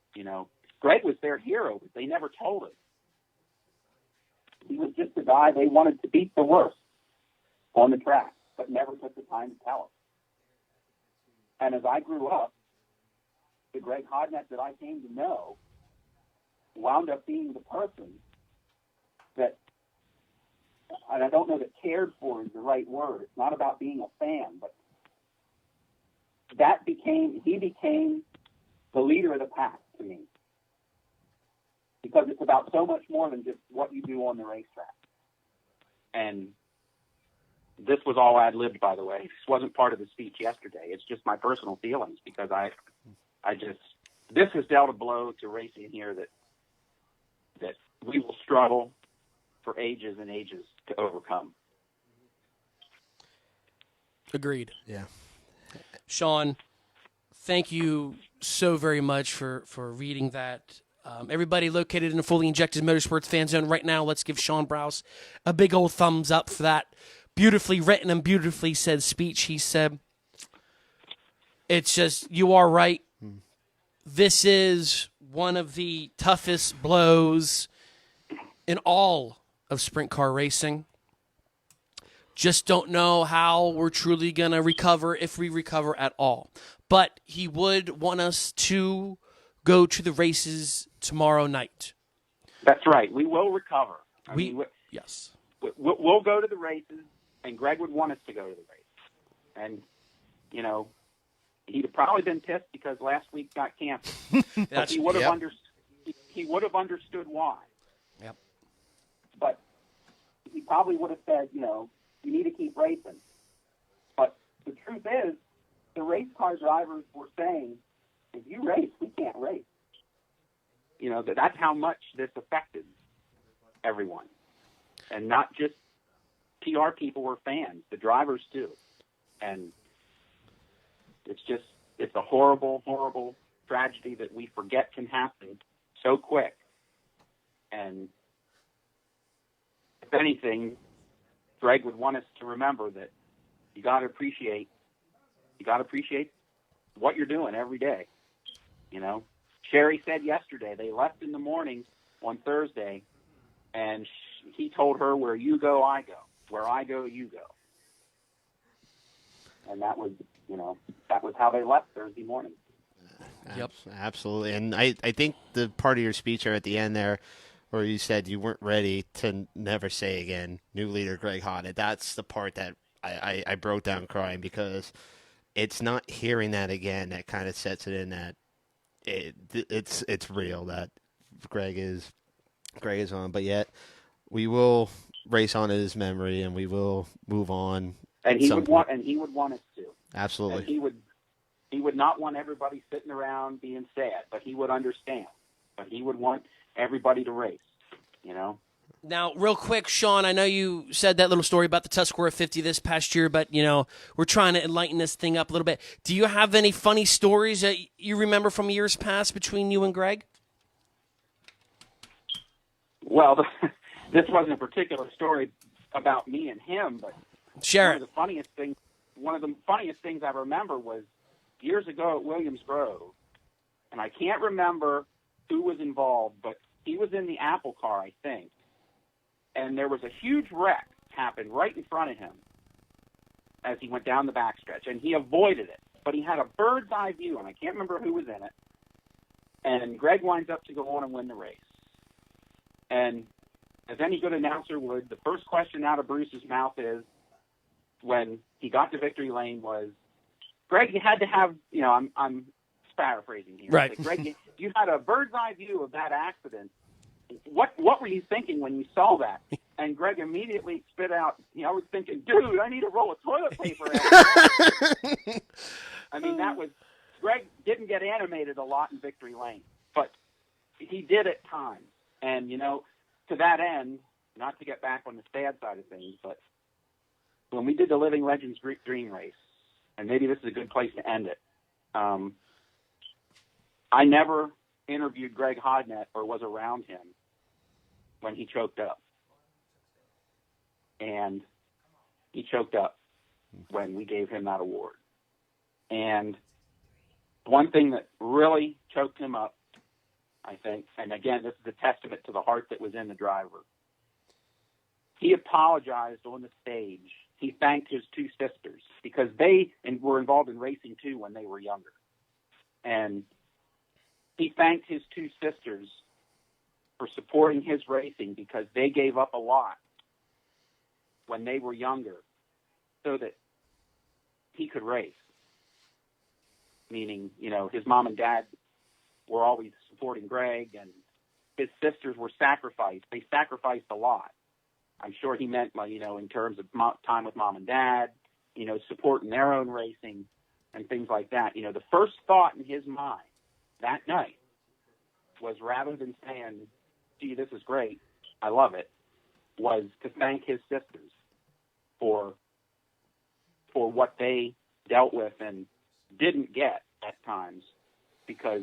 Greg was their hero, but they never told it. He was just a guy they wanted to beat the worst on the track, but never took the time to tell him. And as I grew up, the Greg Hodnett that I came to know wound up being the person that, and I don't know that cared for is the right word. It's not about being a fan, but he became the leader of the pack to me. Because it's about so much more than just what you do on the racetrack. And this was all ad-libbed, by the way. This wasn't part of the speech yesterday. It's just my personal feelings, because this has dealt a blow to racing here that we will struggle for ages and ages to overcome. Agreed. Yeah. Shawn, thank you so very much for reading that. Everybody located in the Fully Injected Motorsports fan zone right now, let's give Shawn Brouse a big old thumbs up for that beautifully written and beautifully said speech. He said, it's just, you are right. This is one of the toughest blows in all of sprint car racing. Just don't know how we're truly going to recover, if we recover at all. But he would want us to go to the races tomorrow night. That's right. We will recover. Yes. We'll go to the races, and Greg would want us to go to the races. And, he'd have probably been pissed because last week got canceled. But he would have understood why. Yep. But he probably would have said, you need to keep racing. But the truth is, the race car drivers were saying, if you race, we can't race. That's how much this affected everyone. And not just PR people or fans, the drivers too. And it's a horrible, horrible tragedy that we forget can happen so quick. And if anything, Greg would want us to remember that you got to appreciate what you're doing every day. Sherry said yesterday they left in the morning on Thursday, and he told her, where you go, I go. Where I go, you go. And that was how they left Thursday morning. Yep. Absolutely. And I think the part of your speech there at the end there where you said you weren't ready to never say again, new leader Greg Hodnett. That's the part that I broke down crying, because it's not hearing that again that kind of sets it in that it's real that Greg is on, but yet we will race on in his memory and we will move on. And he would want us to. Absolutely. And he would not want everybody sitting around being sad, but he would understand. But he would want everybody to race, you know. Now, real quick, Shawn, I know you said that little story about the Tuscarora 50 this past year, but, you know, we're trying to enlighten this thing up a little bit. Do you have any funny stories that you remember from years past between you and Greg? Well, this wasn't a particular story about me and him, but Share one of the funniest things I remember was years ago at Williams Grove, and I can't remember who was involved, but he was in the Apple car, I think. And there was a huge wreck happened right in front of him as he went down the backstretch, and he avoided it. But he had a bird's eye view, and I can't remember who was in it. And Greg winds up to go on and win the race. And as any good announcer would, the first question out of Bruce's mouth is, when he got to victory lane, was, Greg, you had to have, you know, I'm paraphrasing here. Right. But Greg, you had a bird's eye view of that accident. What were you thinking when you saw that? And Greg immediately spit out, you know, I was thinking, dude, I need a roll of toilet paper. I mean, that was, Greg didn't get animated a lot in victory lane, but he did at times. And, you know, to that end, not to get back on the sad side of things, but when we did the Living Legends Dream Race, and maybe this is a good place to end it, I never interviewed Greg Hodnett or was around him when he choked up. And he choked up when we gave him that award. And one thing that really choked him up, I think, and again, this is a testament to the heart that was in the driver, he apologized on the stage. He thanked his two sisters because they were involved in racing too when they were younger. And he thanked his two sisters for supporting his racing because they gave up a lot when they were younger so that he could race. Meaning, you know, his mom and dad were always supporting Greg, and his sisters were sacrificed. They sacrificed a lot. I'm sure he meant, you know, in terms of time with mom and dad, you know, supporting their own racing and things like that. You know, the first thought in his mind that night was, rather than saying, gee, this is great, I love it, was to thank his sisters for what they dealt with and didn't get at times, because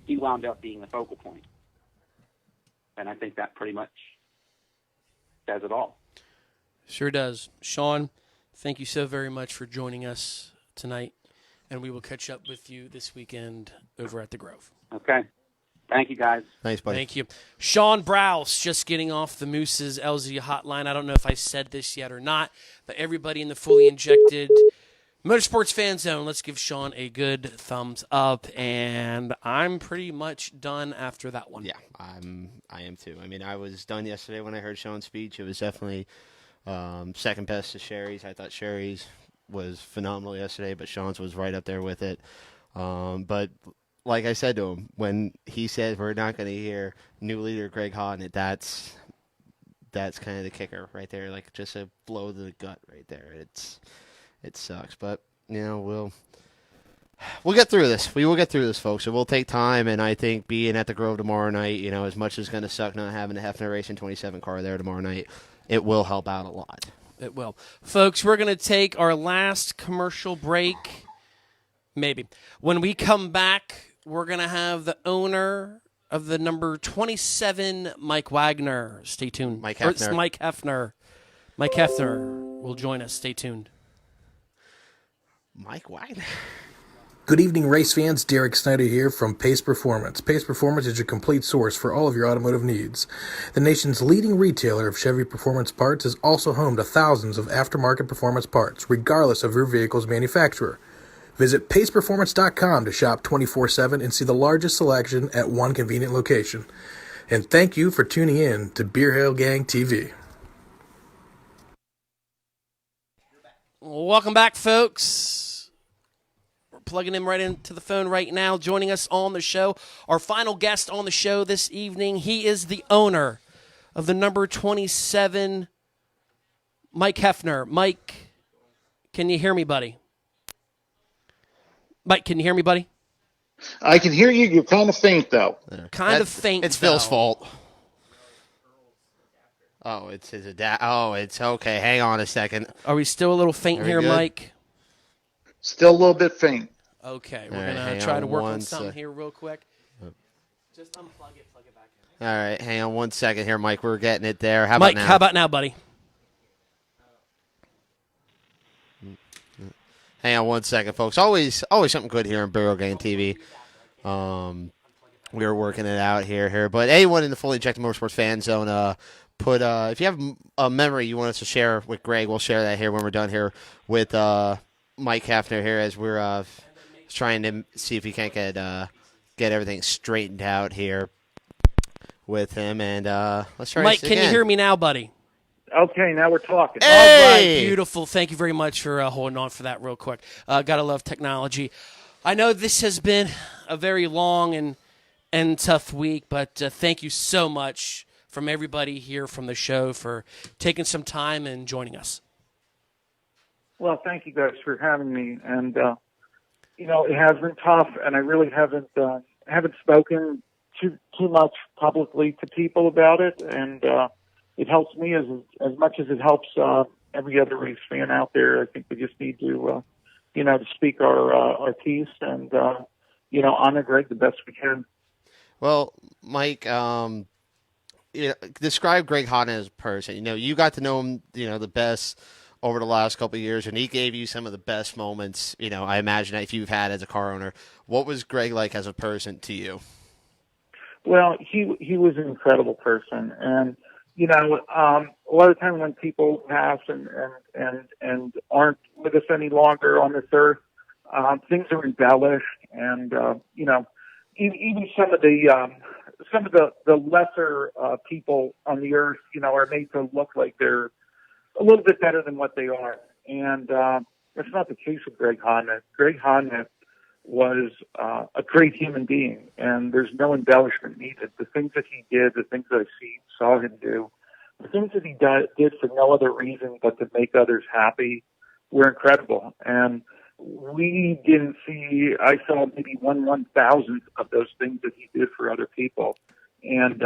he wound up being the focal point. And I think that pretty much says it all. Sure does. Shawn, thank you so very much for joining us tonight, and we will catch up with you this weekend over at the Grove. Okay. Thank you, guys. Thanks, buddy. Thank you. Shawn Brouse, just getting off the Moose's LZ hotline. I don't know if I said this yet or not, but everybody in the fully injected Motorsports Fan Zone, let's give Shawn a good thumbs up, and I'm pretty much done after that one. Yeah, I am too. I mean, I was done yesterday when I heard Shawn's speech. It was definitely second best to Sherry's. I thought Sherry's was phenomenal yesterday, but Shawn's was right up there with it. But like I said to him, when he said we're not going to hear new leader Greg Hodnett, that's kind of the kicker right there, like just a blow to the gut right there. It sucks, but you know we'll get through this. We will get through this, folks. It will take time, and I think being at the Grove tomorrow night, you know, as much as it's going to suck not having the Heffner Racing 27 car there tomorrow night, it will help out a lot. It will. Folks, we're going to take our last commercial break. Maybe. When we come back, we're going to have the owner of the number 27, Mike Wagner. Stay tuned. Mike Heffner. It's Mike Heffner. Mike Heffner will join us. Stay tuned. Mike Wagner. Good evening, race fans. Derek Snyder here from Pace Performance. Pace Performance is your complete source for all of your automotive needs. The nation's leading retailer of Chevy performance parts is also home to thousands of aftermarket performance parts, regardless of your vehicle's manufacturer. Visit paceperformance.com to shop 24/7 and see the largest selection at one convenient location. And thank you for tuning in to Beer Hill Gang TV. Welcome back, folks. We're plugging him right into the phone right now. Joining us on the show, our final guest on the show this evening. He is the owner of the number 27, Mike Heffner. Mike, can you hear me, buddy? Mike, can you hear me, buddy? I can hear you. You're kind of faint, though. Kind of faint, It's Phil's though. fault. Oh, it's his dad. Oh, it's okay. Hang on a second. Are we still a little faint Very here, good. Mike? Still a little bit faint. Okay, we're All right, going hang to try on to work one on something sec. here real quick. Just unplug it, plug it back in. All right, hang on one second here, Mike. We're getting it there. How Mike, about now? how about now, buddy? Hang on one second, folks. Always something good here on Barrel Gang TV. We were working it out here. But anyone in the Fully Injected Motorsports fan zone, if you have a memory you want us to share with Greg, we'll share that here when we're done here with Mike Heffner here as we're trying to see if we can't get everything straightened out here with him. And let's try Mike, this can you again. hear me now, buddy? Okay, now we're talking. All Hey! right, beautiful. Thank you very much for holding on for that real quick. Gotta love technology. I know this has been a very long and tough week, but thank you so much from everybody here from the show for taking some time and joining us. Well, thank you guys for having me. And, it has been tough, and I really haven't spoken too much publicly to people about it. And it helps me as much as it helps every other race fan out there. I think we just need to, to speak our piece and, honor Greg the best we can. Well, Mike, describe Greg Hodnett as a person. You got to know him, the best over the last couple of years, and he gave you some of the best moments, I imagine, that if you've had as a car owner. What was Greg like as a person to you? Well, he was an incredible person. And, a lot of times when people pass and aren't with us any longer on this earth, things are embellished, and even some of the lesser people on the earth, are made to look like they're a little bit better than what they are. And that's not the case with Greg Hodnett. Greg Hodnett was a great human being, and there's no embellishment needed. The things that he did, the things that I saw him do, the things that he did for no other reason but to make others happy were incredible. And we didn't see, I saw maybe 1/1000th of those things that he did for other people. And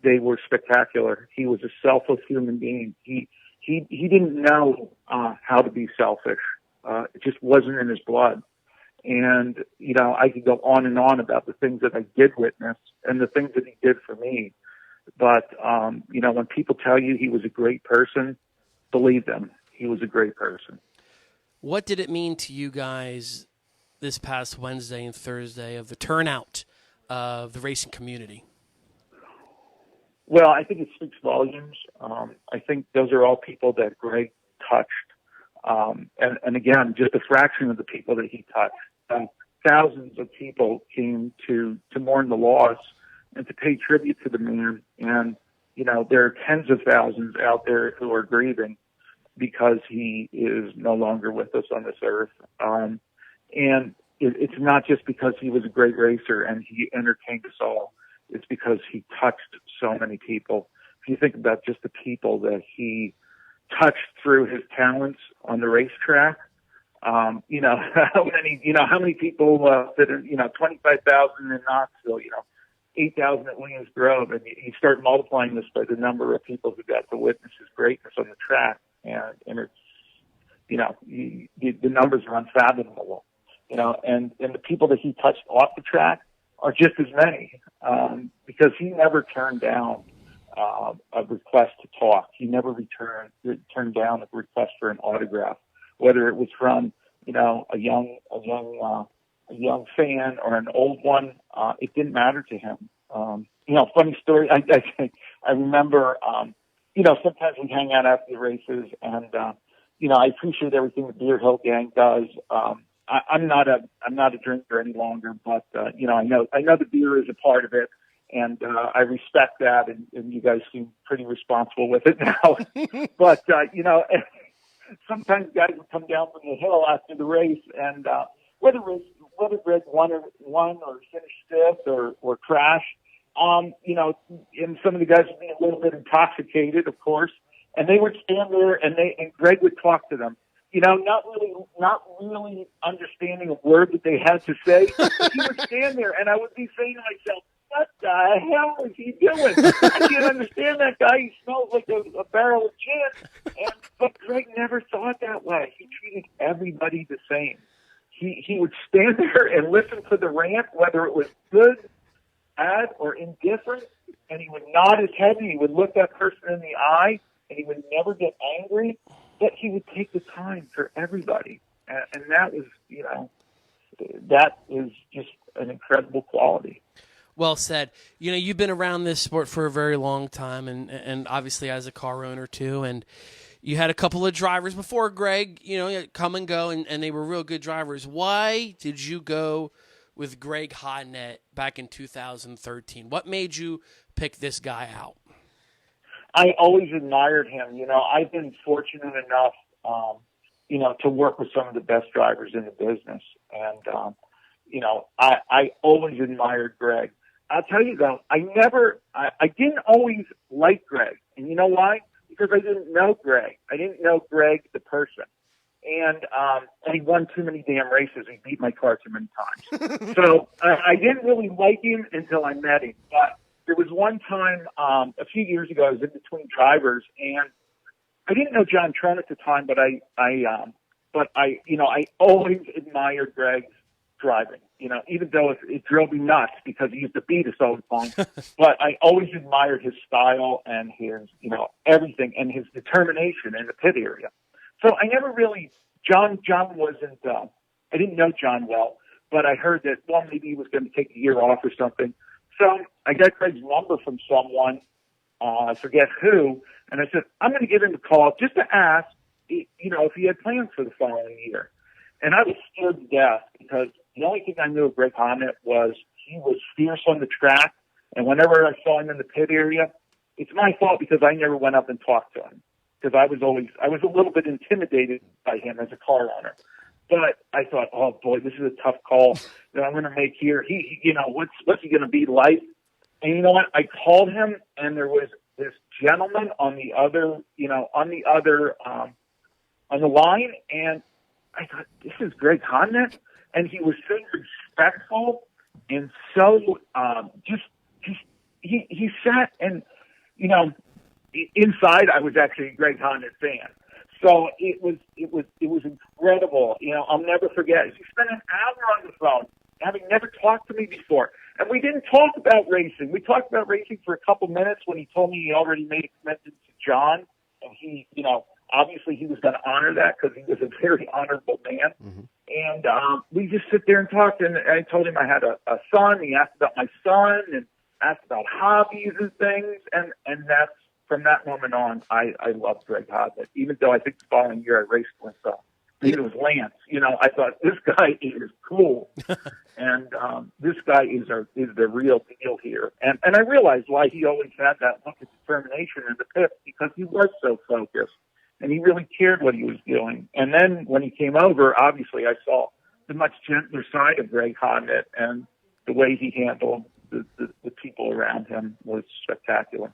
they were spectacular. He was a selfless human being. He didn't know how to be selfish. It just wasn't in his blood. And, I could go on and on about the things that I did witness and the things that he did for me. But, when people tell you he was a great person, believe them. He was a great person. What did it mean to you guys this past Wednesday and Thursday of the turnout of the racing community? Well, I think it speaks volumes. I think those are all people that Greg touched. And again, just a fraction of the people that he touched. Thousands of people came to mourn the loss and to pay tribute to the man. And, there are tens of thousands out there who are grieving because he is no longer with us on this earth. And it's not just because he was a great racer and he entertained us all. It's because he touched so many people. If you think about just the people that he touched through his talents on the racetrack, how many people fit in, 25,000 in Knoxville, 8,000 at Williams Grove, and you start multiplying this by the number of people who got to witness his greatness on the track, and it's, the numbers are unfathomable, and the people that he touched off the track are just as many, because he never turned down a request to talk. He never turned down a request for an autograph, whether it was from, a young fan or an old one. It didn't matter to him. Funny story. I remember, sometimes we hang out after the races, and I appreciate everything the Beer Hill Gang does. I'm not a drinker any longer, but I know the beer is a part of it, And I respect that, and you guys seem pretty responsible with it now. But, sometimes guys would come down from the hill after the race, and whether Greg won or finished fifth or crashed, and some of the guys would be a little bit intoxicated, of course, and they would stand there, and Greg would talk to them. Not really understanding a word that they had to say. He would stand there, and I would be saying to myself, what the hell is he doing? I can't understand that guy. He smells like a barrel of gin. But Greg never thought that way. He treated everybody the same. He would stand there and listen to the rant, whether it was good, bad, or indifferent, and he would nod his head, and he would look that person in the eye, and he would never get angry, but he would take the time for everybody. And that was, that is just an incredible quality. Well said. You've been around this sport for a very long time, and obviously as a car owner too, and you had a couple of drivers before Greg, come and go, and they were real good drivers. Why did you go with Greg Hodnett back in 2013? What made you pick this guy out? I always admired him. I've been fortunate enough, to work with some of the best drivers in the business. And, I always admired Greg. I'll tell you though, I didn't always like Greg. And you know why? Because I didn't know Greg. I didn't know Greg, the person. And he won too many damn races. He beat my car too many times. So I didn't really like him until I met him. But there was one time, a few years ago, I was in between drivers, and I didn't know John Trone at the time, but I always admired Greg's driving, even though it drove me nuts because he used to beat us all the time. But I always admired his style and his, everything, and his determination in the pit area. So I never really, John wasn't, I didn't know John well, but I heard that, maybe he was going to take a year off or something. So I got Greg's number from someone, I forget who, and I said, I'm going to give him a call just to ask, if he had plans for the following year. And I was scared to death because the only thing I knew of Greg Hodnett was he was fierce on the track, and whenever I saw him in the pit area, it's my fault because I never went up and talked to him because I was a little bit intimidated by him as a car owner. But I thought, oh boy, this is a tough call that I'm going to make here. He, what's he going to be like? And you know what? I called him, and there was this gentleman on the line, and I thought, this is Greg Hodnett, and he was so respectful and so he sat and inside I was actually a Greg Hodnett fan. So it was incredible. I'll never forget. He spent an hour on the phone, having never talked to me before. And we didn't talk about racing. We talked about racing for a couple minutes when he told me he already made a commitment to John. And he, obviously he was going to honor that because he was a very honorable man. Mm-hmm. And we just sit there and talked. And I told him I had a son. He asked about my son and asked about hobbies and things. And that's, from that moment on, I loved Greg Hodnett. Even though I think the following year I raced with, I think it was Lance. I thought this guy is cool, and this guy is the real deal here. And I realized why he always had that look of determination in the pit because he was so focused and he really cared what he was doing. And then when he came over, obviously I saw the much gentler side of Greg Hodnett, and the way he handled the people around him was spectacular.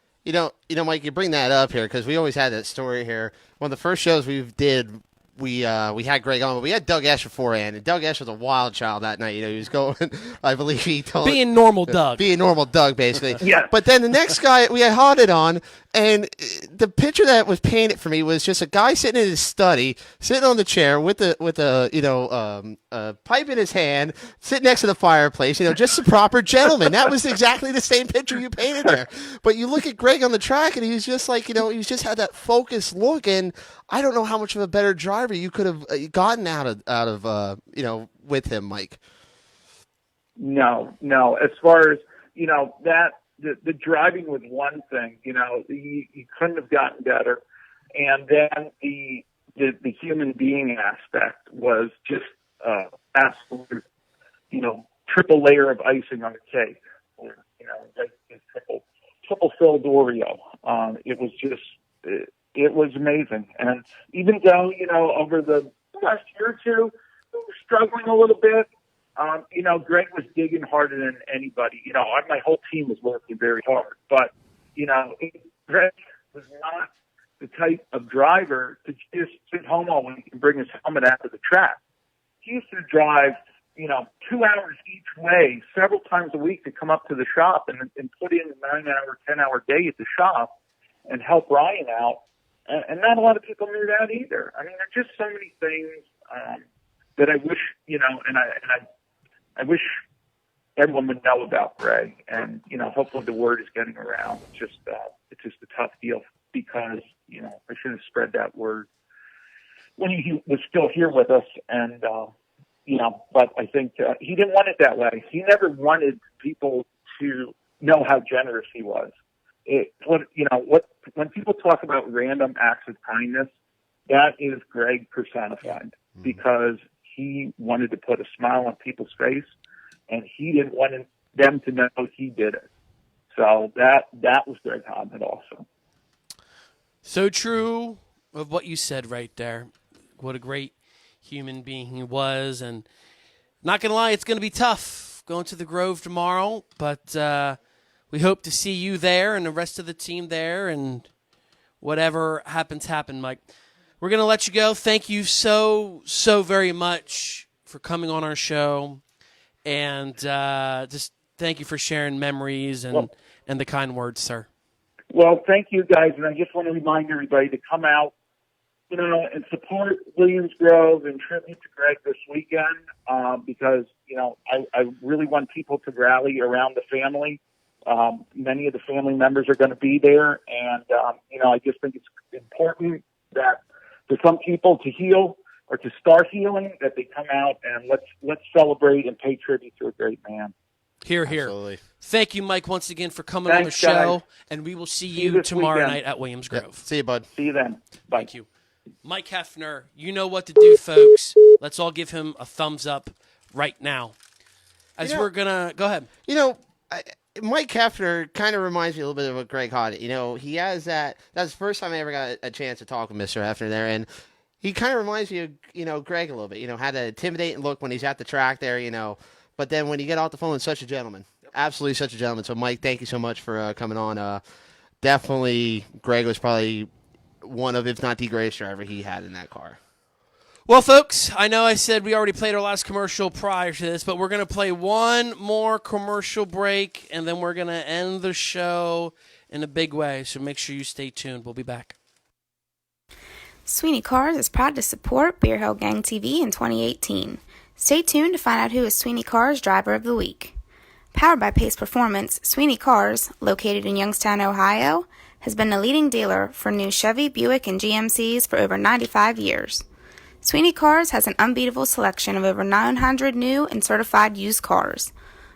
Mike, you bring that up here because we always had that story here. One of the first shows we did, we had Greg on, but we had Doug Esch beforehand, and Doug Esch was a wild child that night. He was going, I believe he told being normal Doug, basically. Yeah. But then the next guy we had Hodnett on, and the picture that was painted for me was just a guy sitting in his study, sitting on the chair with a pipe in his hand, sitting next to the fireplace. Just a proper gentleman. That was exactly the same picture you painted there. But you look at Greg on the track, and he's just like, he's just had that focused look, and I don't know how much of a better driver you could have gotten out of with him, Mike. No. As far as that, the driving was one thing. You couldn't have gotten better, and then the human being aspect was just absolute, triple layer of icing on the cake. like this triple filled Oreo. It was just, it was amazing. And even though, over the last year or two, we were struggling a little bit, Greg was digging harder than anybody. My whole team was working very hard, but, Greg was not the type of driver to just sit home all week and bring his helmet out to the track. He used to drive, 2 hours each way several times a week to come up to the shop and put in a 9-hour, 10-hour day at the shop and help Ryan out. And not a lot of people knew that either. I mean, there's just so many things that I wish, I wish everyone would know about Greg. And, hopefully the word is getting around. It's just a tough deal because, I should have spread that word when he was still here with us. And, but I think he didn't want it that way. He never wanted people to know how generous he was. When people talk about random acts of kindness, that is Greg personified, because he wanted to put a smile on people's face, and he didn't want them to know he did it. So that was Greg Hodnett also. So true of what you said right there. What a great human being he was. And not going to lie, it's going to be tough going to the Grove tomorrow, but we hope to see you there and the rest of the team there, and whatever happens, Mike. We're going to let you go. Thank you so very much for coming on our show, and just thank you for sharing memories and the kind words, sir. Well, thank you, guys, and I just want to remind everybody to come out, and support Williams Grove and tribute to Greg this weekend, because, I really want people to rally around the family. Many of the family members are going to be there, and, I just think it's important that for some people to heal or to start healing, that they come out and let's celebrate and pay tribute to a great man. Here. Absolutely. Thank you, Mike, once again for coming on the show, guys. and we will see you tomorrow night at Williams Grove. Yep. See you, bud. See you then. Bye. Thank you. Mike Heffner, you know what to do, folks. Let's all give him a thumbs up right now. We're going to – go ahead. Mike Heffner kind of reminds me a little bit of a Greg Hodnett. He has that – that's the first time I ever got a chance to talk with Mr. Heffner there, and he kind of reminds me of, Greg a little bit. Had an intimidating look when he's at the track there, but then when you get off the phone, such a gentleman. Absolutely such a gentleman. So, Mike, thank you so much for coming on. Definitely, Greg was probably one of, if not the greatest driver he had in that car. Well, folks, I know I said we already played our last commercial prior to this, but we're going to play one more commercial break, and then we're going to end the show in a big way. So make sure you stay tuned. We'll be back. Sweeney Cars is proud to support Beer Hill Gang TV in 2018. Stay tuned to find out who is Sweeney Cars Driver of the Week. Powered by Pace Performance, Sweeney Cars, located in Youngstown, Ohio, has been the leading dealer for new Chevy, Buick, and GMCs for over 95 years. Sweeney Cars has an unbeatable selection of over 900 new and certified used cars.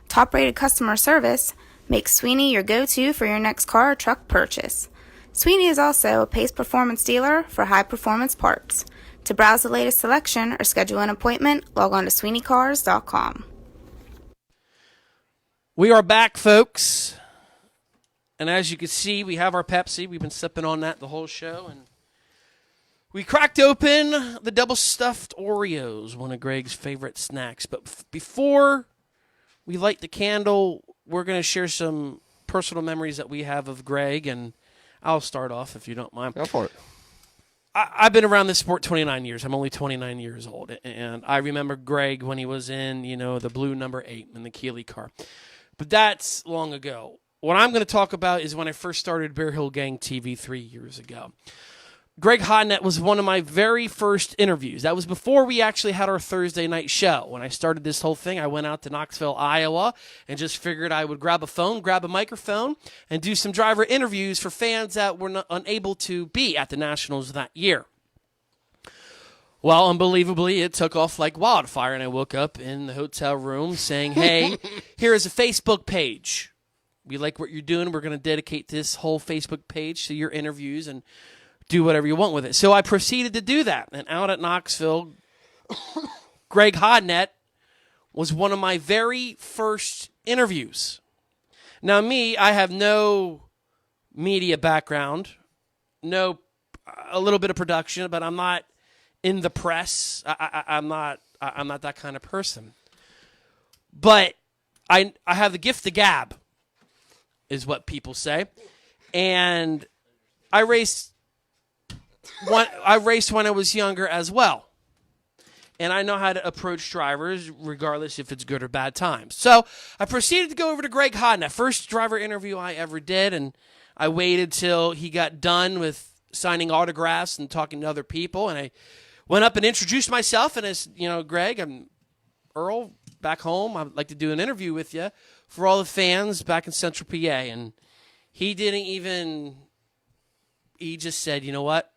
Top-rated customer service makes Sweeney your go-to for your next car or truck purchase. Sweeney is also a Pace Performance dealer for high-performance parts. To browse the latest selection or schedule an appointment, log on to SweeneyCars.com. We are back, folks. And as you can see, we have our Pepsi. We've been sipping on that the whole show. And we cracked open the double stuffed Oreos, one of Greg's favorite snacks. But before we light the candle, we're going to share some personal memories that we have of Greg. And I'll start off, if you don't mind. Go for it. I've been around this sport 29 years. I'm only 29 years old. And I remember Greg when he was in, the blue number 8 in the Keeley car. But that's long ago. What I'm going to talk about is when I first started Bear Hill Gang TV 3 years ago. Greg Hodnett was one of my very first interviews. That was before we actually had our Thursday night show. When I started this whole thing, I went out to Knoxville, Iowa, and just figured I would grab a phone, grab a microphone, and do some driver interviews for fans that were unable to be at the Nationals that year. Well, unbelievably, it took off like wildfire, and I woke up in the hotel room saying, hey, here is a Facebook page. We like what you're doing. We're going to dedicate this whole Facebook page to your interviews and do whatever you want with it. So I proceeded to do that. And out at Knoxville, Greg Hodnett was one of my very first interviews. Now, me, I have no media background, a little bit of production, but I'm not in the press. I'm not that kind of person. But I have the gift of gab, is what people say, and I raced when I was younger as well. And I know how to approach drivers, regardless if it's good or bad times. So I proceeded to go over to Greg Hodnett, first driver interview I ever did, and I waited till he got done with signing autographs and talking to other people, and I went up and introduced myself, and as you know, Greg, I'm Earl, back home. I'd like to do an interview with you for all the fans back in Central PA, and he just said, you know what,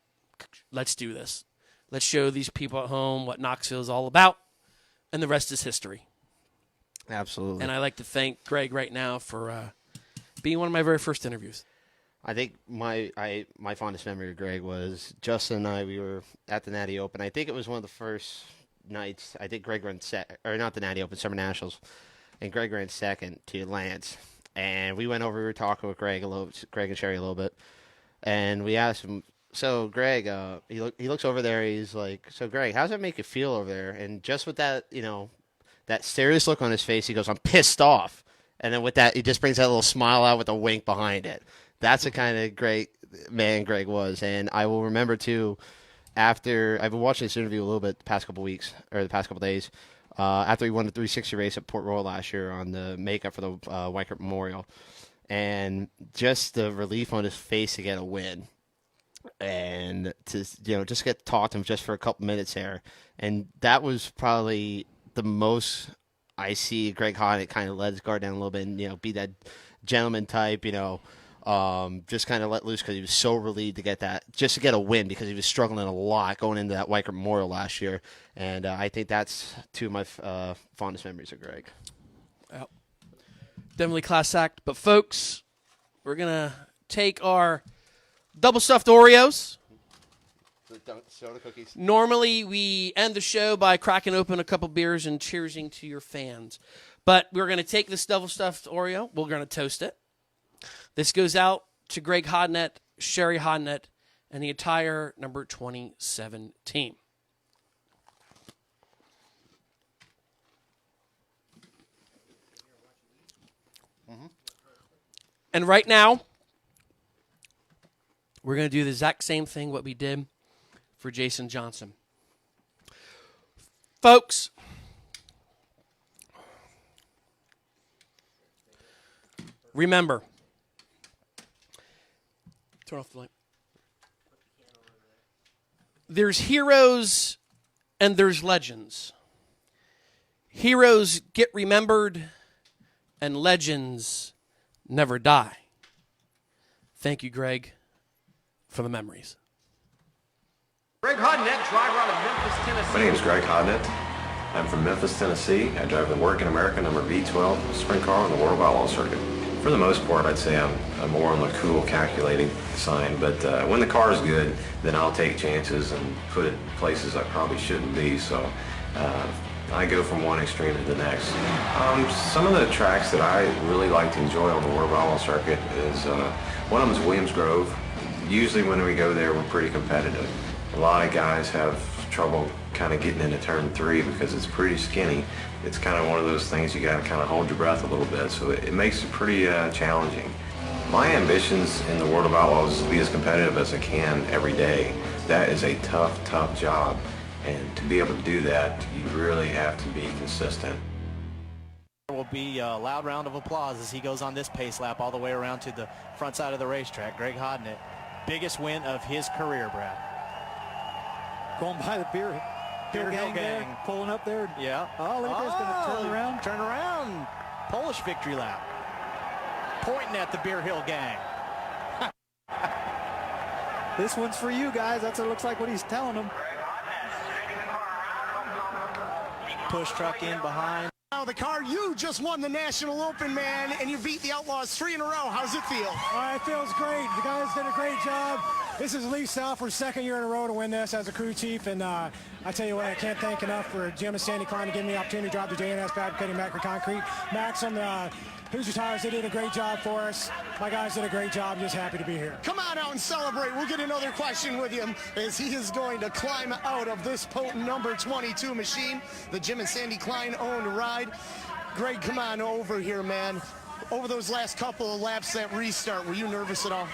let's do this. Let's show these people at home what Knoxville is all about, and the rest is history. Absolutely. And I like to thank Greg right now for being one of my very first interviews. I think my fondest memory of Greg was Justin and I. We were at the Natty Open. I think it was one of the first nights. I think Greg ran not the Natty Open, Summer Nationals, and Greg ran second to Lance. And we went over. We were talking with Greg and Sherry a little bit, and we asked him. So Greg, he looks over there. He's like, "So Greg, how does it make you feel over there?" And just with that, that serious look on his face, he goes, "I'm pissed off." And then with that, he just brings that little smile out with a wink behind it. That's the kind of great man Greg was. And I will remember too, after I've been watching this interview a little bit the past couple days, after he won the 360 race at Port Royal last year on the makeup for the Weichert Memorial, and just the relief on his face to get a win. And to just get to talk to him just for a couple minutes there, and that was probably the most I see Greg Hodnett kind of let his guard down a little bit and be that gentleman type, just kind of let loose because he was so relieved to get a win because he was struggling a lot going into that Weichert Memorial last year, and I think that's two of my fondest memories of Greg. Well, definitely class act, but folks, we're gonna take our double stuffed Oreos. Soda cookies. Normally, we end the show by cracking open a couple beers and cheersing to your fans. But we're going to take this double stuffed Oreo. We're going to toast it. This goes out to Greg Hodnett, Sherry Hodnett, and the entire number 27 team. Mm-hmm. And right now, we're going to do the exact same thing what we did for Jason Johnson. Folks, remember, turn off the light. There's heroes and there's legends. Heroes get remembered and legends never die. Thank you, Greg, for the memories. Greg Hodnett, driver out of Memphis, Tennessee. My name is Greg Hodnett. I'm from Memphis, Tennessee. I drive the Work in America number V12 sprint car on the World of Outlaw circuit. For the most part, I'd say I'm more on the cool, calculating side, but when the car is good, then I'll take chances and put it places I probably shouldn't be, so I go from one extreme to the next. Some of the tracks that I really like to enjoy on the World of Outlaw circuit is, one of them is Williams Grove. Usually when we go there, we're pretty competitive. A lot of guys have trouble kind of getting into turn 3 because it's pretty skinny. It's kind of one of those things you got to kind of hold your breath a little bit, so it makes it pretty challenging. My ambitions in the World of Outlaws is to be as competitive as I can every day. That is a tough, tough job, and to be able to do that, you really have to be consistent. There will be a loud round of applause as he goes on this pace lap all the way around to the front side of the racetrack. Greg Hodnett, biggest win of his career, Brad. Going by the beer Hill gang there, pulling up there. Yeah. Oh, look at this, going to turn around. Turn around. Polish victory lap. Pointing at the Beer Hill gang. This one's for you guys. That's what it looks like what he's telling them. Push truck in behind. Now the car, you just won the National Open, man, and you beat the Outlaws 3 in a row. How's it feel? It feels great. The guys did a great job. This is Lee Stafford's second year in a row to win this as a crew chief, and I tell you what, I can't thank enough for Jim and Sandy Klein to give me the opportunity to drive the J&S Fabricating Macro Concrete. Max on the Hoosier Tires, they did a great job for us. My guys did a great job. I'm just happy to be here. Come on out and celebrate. We'll get another question with him as he is going to climb out of this potent number 22 machine, the Jim and Sandy Klein owned ride. Greg, come on over here, man. Over those last couple of laps, that restart, were you nervous at all?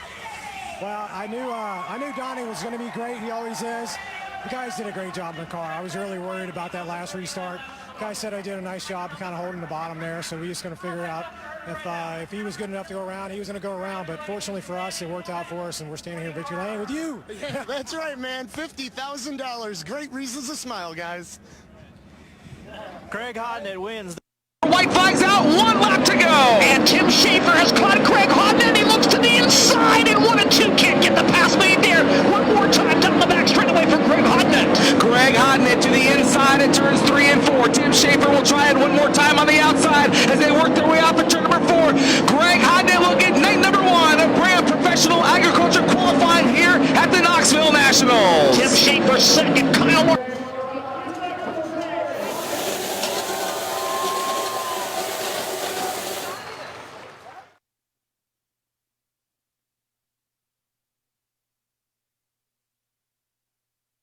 Well, I knew Donnie was going to be great. He always is. The guys did a great job in the car. I was really worried about that last restart. The guy said I did a nice job of kind of holding the bottom there, so we're just going to figure out if he was good enough to go around, he was going to go around. But fortunately for us, it worked out for us, and we're standing here in victory lane with you. Yeah, that's right, man. $50,000. Great reasons to smile, guys. Greg Hodnett wins. White flags out, 1 lap to go. And Tim Schaefer has caught Greg Hodnett. He looks to the inside, and 1 and 2 can't get the pass made there. One more time down the back straightaway for Greg Hodnett. Greg Hodnett to the inside in turns 3 and 4. Tim Schaefer will try it one more time on the outside as they work their way off of turn number 4. Greg Hodnett will get night number 1 of Brand Professional Agriculture qualifying here at the Knoxville Nationals. Tim Schaefer second, Kyle